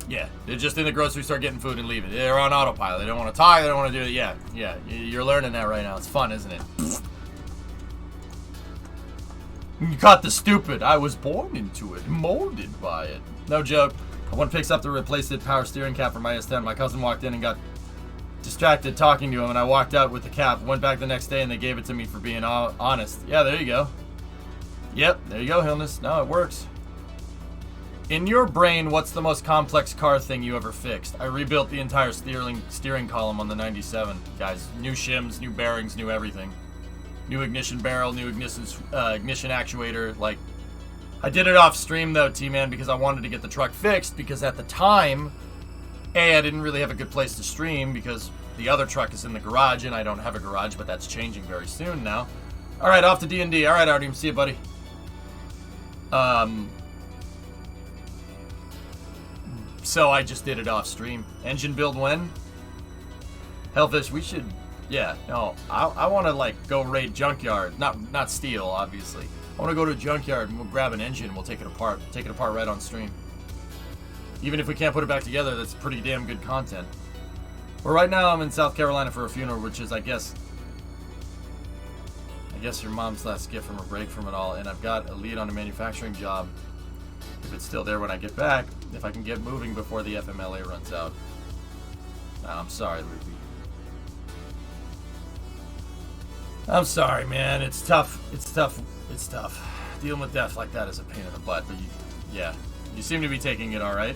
yeah, they're just in the grocery store getting food and leaving. They're on autopilot. They don't want to talk. They don't want to do it. Yeah, you're learning that right now. It's fun, isn't it? You caught the stupid. I was born into it, molded by it. No joke. One picks up the replaced power steering cap for my S10. My cousin walked in and got distracted talking to him, and I walked out with the cap. Went back the next day, and they gave it to me for being honest. Yeah, there you go. Yep, there you go, Hilness. No, it works. In your brain, what's the most complex car thing you ever fixed? I rebuilt the entire steering column on the 97. Guys, new shims, new bearings, new everything. New ignition barrel, new ignition actuator. Like, I did it off stream though, T-Man, because I wanted to get the truck fixed, because at the time, I didn't really have a good place to stream because the other truck is in the garage and I don't have a garage, but that's changing very soon now. All right, off to D&D. All right, Artyom, see you, buddy. So I just did it off stream. Engine build when? Hellfish, we should, yeah, no, I want to like go raid junkyard, not steal, obviously. I want to go to a junkyard and we'll grab an engine and we'll take it apart. Take it apart right on stream. Even if we can't put it back together, that's pretty damn good content. But right now I'm in South Carolina for a funeral, which is, I guess your mom's last gift from her break from it all. And I've got a lead on a manufacturing job. If it's still there when I get back, if I can get moving before the FMLA runs out. I'm sorry, Loopy. I'm sorry, man. It's tough. It's tough. It's tough. Dealing with death like that is a pain in the butt, but yeah. You seem to be taking it all right.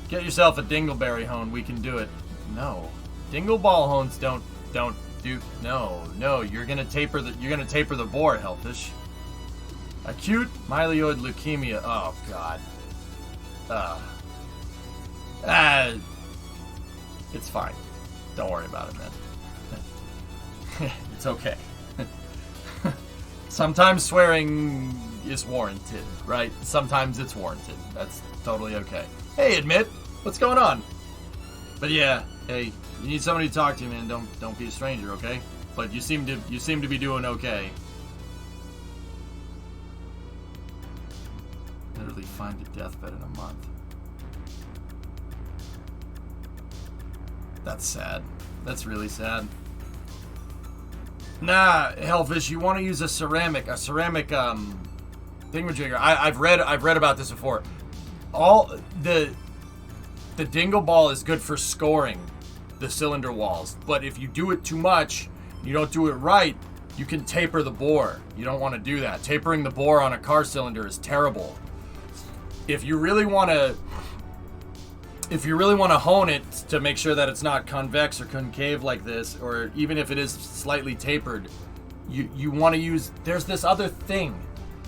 Get yourself a dingleberry hone. We can do it. No. Dingleball hones don't do. No. You're gonna taper the bore, Healthish. Acute myeloid leukemia. Oh God. It's fine. Don't worry about it, man. It's okay. Sometimes swearing is warranted, right? Sometimes it's warranted. That's totally okay. Hey, Admit, what's going on? But yeah, hey, you need somebody to talk to, man. Don't be a stranger, okay? But you seem to be doing okay. Literally find a deathbed in a month. That's sad. That's really sad. Nah, Hellfish, you want to use a ceramic thingamajigger. I've read about this before. All the dingle ball is good for scoring the cylinder walls, but if you do it too much, you don't do it right, you can taper the bore. You don't want to do that. Tapering the bore on a car cylinder is terrible. If you really want to hone it to make sure that it's not convex or concave like this, or even if it is slightly tapered, you want to use, there's this other thing.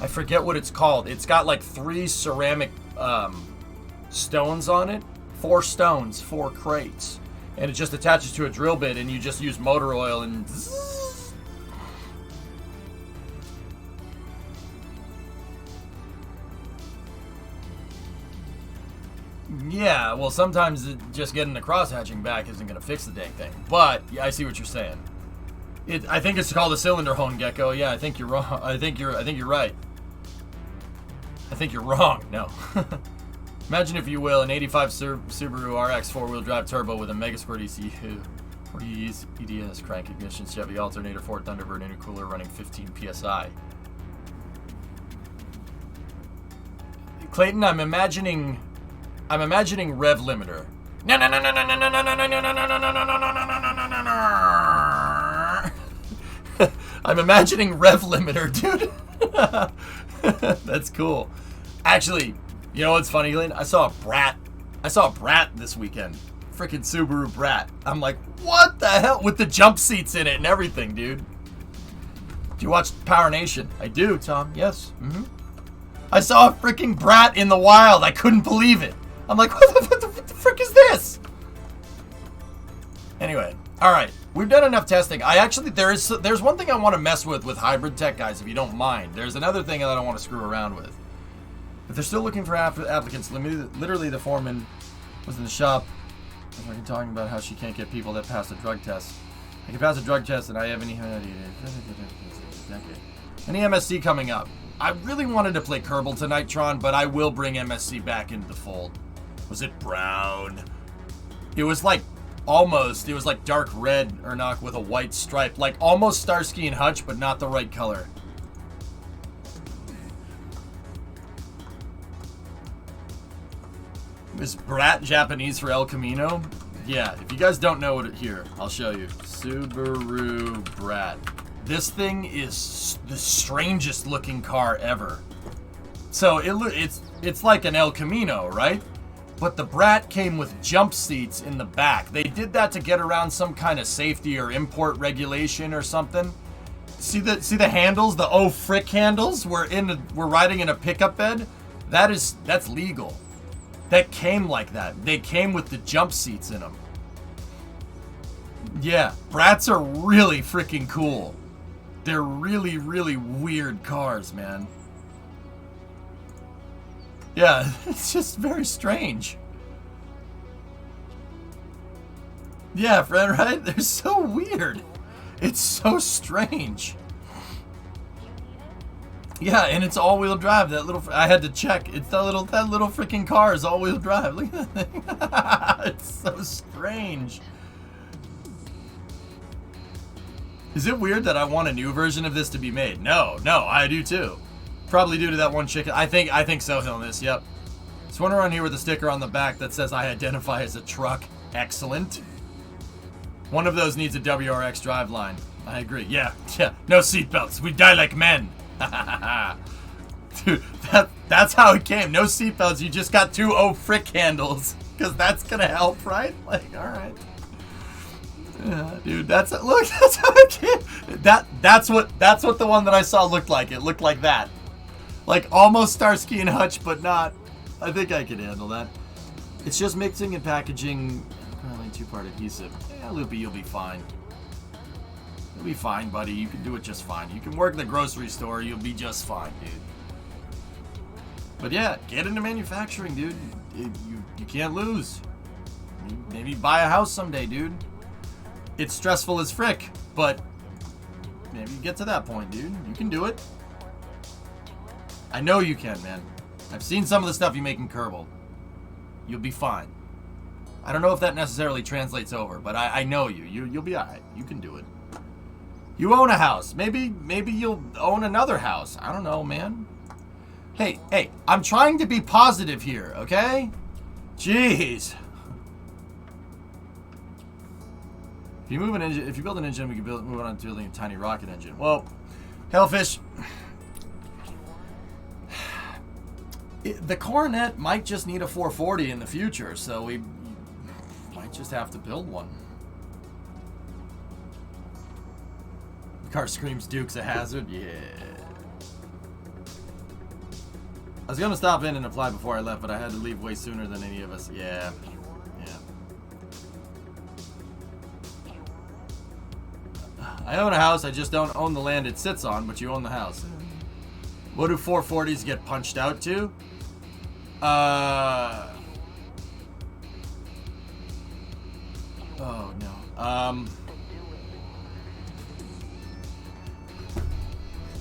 I forget what it's called. It's got like 3 ceramic stones on it. 4 stones, 4 crates. And it just attaches to a drill bit and you just use motor oil and zzz. Yeah, well, sometimes just getting the cross-hatching back isn't going to fix the dang thing. But yeah, I see what you're saying. I think it's called a cylinder hone, Gecko. Yeah, I think you're wrong. I think you're right. I think you're wrong. No. Imagine, if you will, an 85 Subaru RX 4-wheel drive turbo with a Megasquirt ECU, 40 EDS crank ignition, Chevy alternator, Ford Thunderbird intercooler running 15 PSI. Clayton, I'm imagining rev limiter. I'm imagining rev limiter, dude. That's cool. Actually, you know what's funny, Lynn? I saw a Brat this weekend. Freaking Subaru Brat. I'm like, what the hell? With the jump seats in it and everything, dude. Do you watch Power Nation? I do, Tom. Yes. I saw a freaking Brat in the wild. I couldn't believe it. I'm like, what the frick is this? Anyway, all right. We've done enough testing. There's one thing I want to mess with hybrid tech, guys, if you don't mind. There's another thing that I want to screw around with. If they're still looking for applicants, literally the foreman was in the shop. I was talking about how she can't get people that pass a drug test. I can pass a drug test and I haven't even had any MSC coming up. I really wanted to play Kerbal tonight, Tron, but I will bring MSC back into the fold. Was it brown? It was like dark red, Ernock, with a white stripe. Like almost Starsky and Hutch, but not the right color. Is Brat Japanese for El Camino? Yeah, if you guys don't know it, here, I'll show you. Subaru Brat. This thing is the strangest looking car ever. So it's like an El Camino, right? But the Brat came with jump seats in the back. They did that to get around some kind of safety or import regulation or something. See the handles, the oh frick handles? We're riding in a pickup bed. That's legal. That came like that. They came with the jump seats in them. Yeah, Brats are really freaking cool. They're really, really weird cars, man. Yeah, it's just very strange. Yeah, friend, right? They're so weird. It's so strange. Yeah, and it's all-wheel drive. That little, I had to check. It's that little freaking car is all-wheel drive. Look at that thing. It's so strange. Is it weird that I want a new version of this to be made? No, I do too. Probably due to that one chicken. I think so, Hilness. Yep. There's one around here with a sticker on the back that says I identify as a truck. Excellent. One of those needs a WRX driveline. I agree. Yeah. No seatbelts. We die like men. Dude, that's how it came. No seatbelts. You just got 2 frick handles. Because that's going to help, right? Like, all right. Yeah, dude, that's how it came. That's what the one that I saw looked like. It looked like that. Like almost Starsky and Hutch, but not. I think I can handle that. It's just mixing and packaging. Apparently 2-part adhesive. Yeah, Loopy, you'll be fine. You'll be fine, buddy. You can do it just fine. You can work in the grocery store. You'll be just fine, dude. But yeah, get into manufacturing, dude. You can't lose. Maybe buy a house someday, dude. It's stressful as frick, but maybe you get to that point, dude. You can do it. I know you can, man. I've seen some of the stuff you make in Kerbal. You'll be fine. I don't know if that necessarily translates over, but I know you. You'll be alright. You can do it. You own a house. Maybe you'll own another house. I don't know, man. Hey, I'm trying to be positive here, okay? Jeez. If you build an engine, we can move on to building a tiny rocket engine. Well, Hellfish, the Coronet might just need a 440 in the future, so we might just have to build one. The car screams Duke's a hazard. Yeah. I was gonna stop in and apply before I left, but I had to leave way sooner than any of us. Yeah. I own a house, I just don't own the land it sits on, but you own the house. What do 440s get punched out to? Oh, no.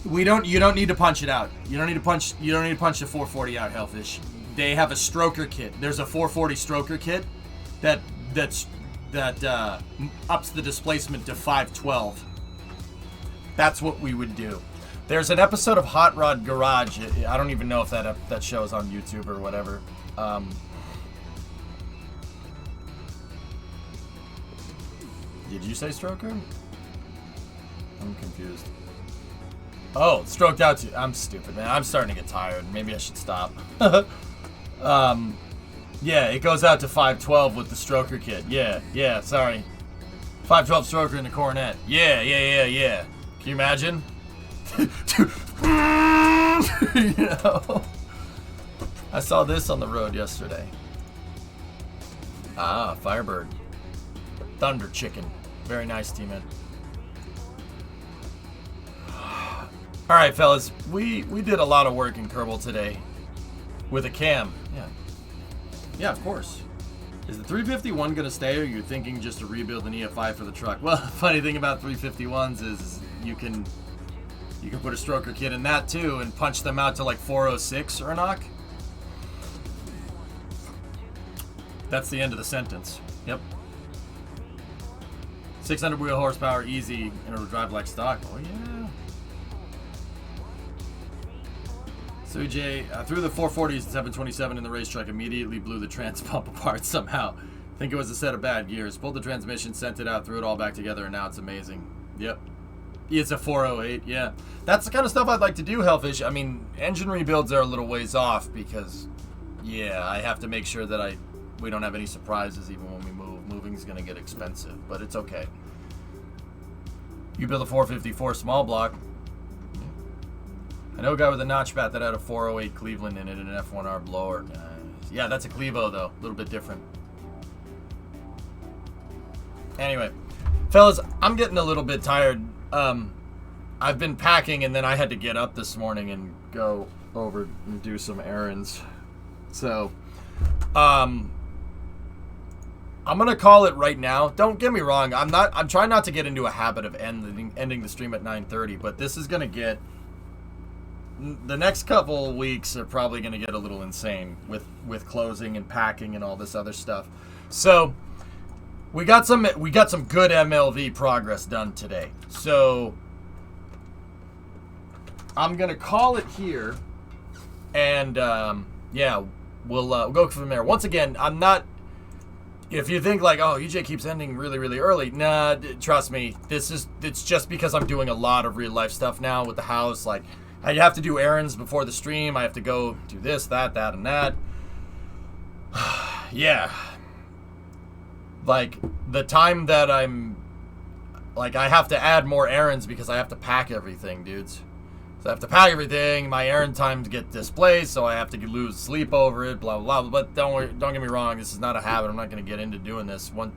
You don't need to punch it out. You don't need to punch the 440 out, Hellfish. They have a stroker kit. There's a 440 stroker kit that ups the displacement to 512. That's what we would do. There's an episode of Hot Rod Garage. I don't even know if that show is on YouTube or whatever. Did you say stroker? I'm confused. Oh, stroked out too. I'm stupid, man. I'm starting to get tired. Maybe I should stop. Yeah, it goes out to 512 with the stroker kit. Yeah, sorry. 512 stroker in the Coronet. Yeah. Can you imagine? You know? I saw this on the road yesterday. Ah, Firebird. Thunder Chicken. Very nice, T-Man. Alright, fellas. We did a lot of work in Kerbal today. With a cam. Yeah, of course. Is the 351 going to stay, or are you thinking just to rebuild an EFI for the truck? Well, the funny thing about 351s is you can put a stroker kit in that too and punch them out to like 406 or a knock. That's the end of the sentence. Yep. 600 wheel horsepower, easy, and it'll drive like stock. Oh yeah. So Jay, threw the 440s and 727 in the race truck, immediately blew the trans pump apart somehow. I think it was a set of bad gears. Pulled the transmission, sent it out, threw it all back together, and now it's amazing. Yep. It's a 408, yeah. That's the kind of stuff I'd like to do, Hellfish. I mean, engine rebuilds are a little ways off because, yeah, I have to make sure that we don't have any surprises even when we move. Moving's going to get expensive, but it's okay. You build a 454 small block. I know a guy with a notch bat that had a 408 Cleveland in it and an F1R blower. Yeah, that's a Clevo, though. A little bit different. Anyway, fellas, I'm getting a little bit tired. I've been packing, and then I had to get up this morning and go over and do some errands. So, I'm gonna call it right now. Don't get me wrong. I'm trying not to get into a habit of ending the stream at 9:30, but this is gonna get the next couple weeks are probably going to get a little insane with closing and packing and all this other stuff. So we got some good MLV progress done today. So I'm going to call it here, and yeah, we'll go from there. Once again, I'm not. If you think like, oh, EJ keeps ending really, really early, nah, trust me, it's just because I'm doing a lot of real life stuff now with the house. Like, I have to do errands before the stream. I have to go do this, that, and that. Yeah. Like, the time that I'm, like, I have to add more errands because I have to pack everything, dudes. So I have to pack everything. My errand times get displaced, so I have to lose sleep over it. Blah blah blah. But don't get me wrong. This is not a habit. I'm not going to get into doing this. I'm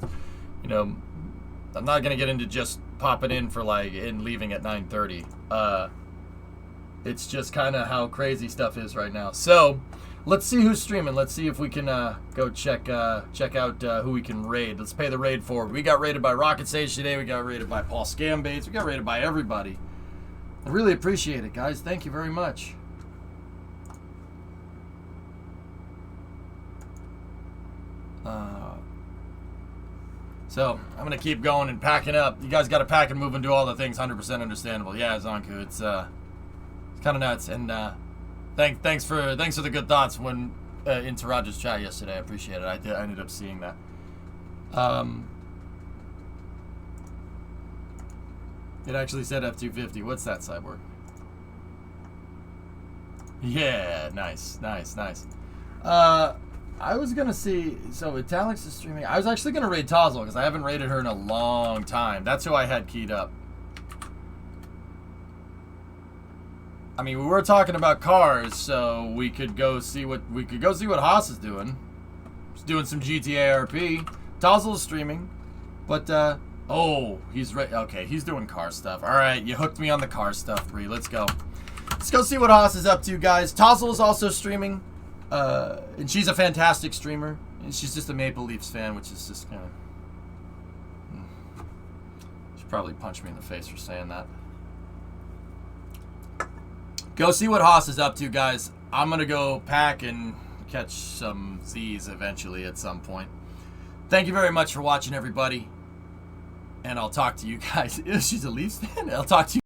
not going to get into just popping in for like and leaving at 9:30. It's just kind of how crazy stuff is right now. So let's see who's streaming. Let's see if we can go check out who we can raid. Let's pay the raid forward. We got raided by Rocket Sage today. We got raided by Paul Scambates. We got raided by everybody. I really appreciate it, guys. Thank you very much. So, I'm going to keep going and packing up. You guys got to pack and move and do all the things. 100% understandable. Yeah, Zonku, it's kind of nuts. And thanks for the good thoughts when into Roger's chat yesterday. I appreciate it. I ended up seeing that. It actually said F250. What's that, Cyborg? Yeah, nice. I was gonna see. So Italics is streaming. I was actually gonna raid Tozzle because I haven't raided her in a long time. That's who I had keyed up. I mean, we were talking about cars, so we could go see what Haas is doing. He's doing some GTA RP. Tozzle is streaming, but oh, he's right. Okay, he's doing car stuff. All right, you hooked me on the car stuff, Bree. Let's go. Let's go see what Haas is up to, guys. Tozzle is also streaming, and she's a fantastic streamer. And she's just a Maple Leafs fan, which is just kind of. She'd probably punch me in the face for saying that. Go see what Haas is up to, guys. I'm gonna go pack and catch some Z's eventually at some point. Thank you very much for watching, everybody. And I'll talk to you guys. She's a Leafs fan? I'll talk to you.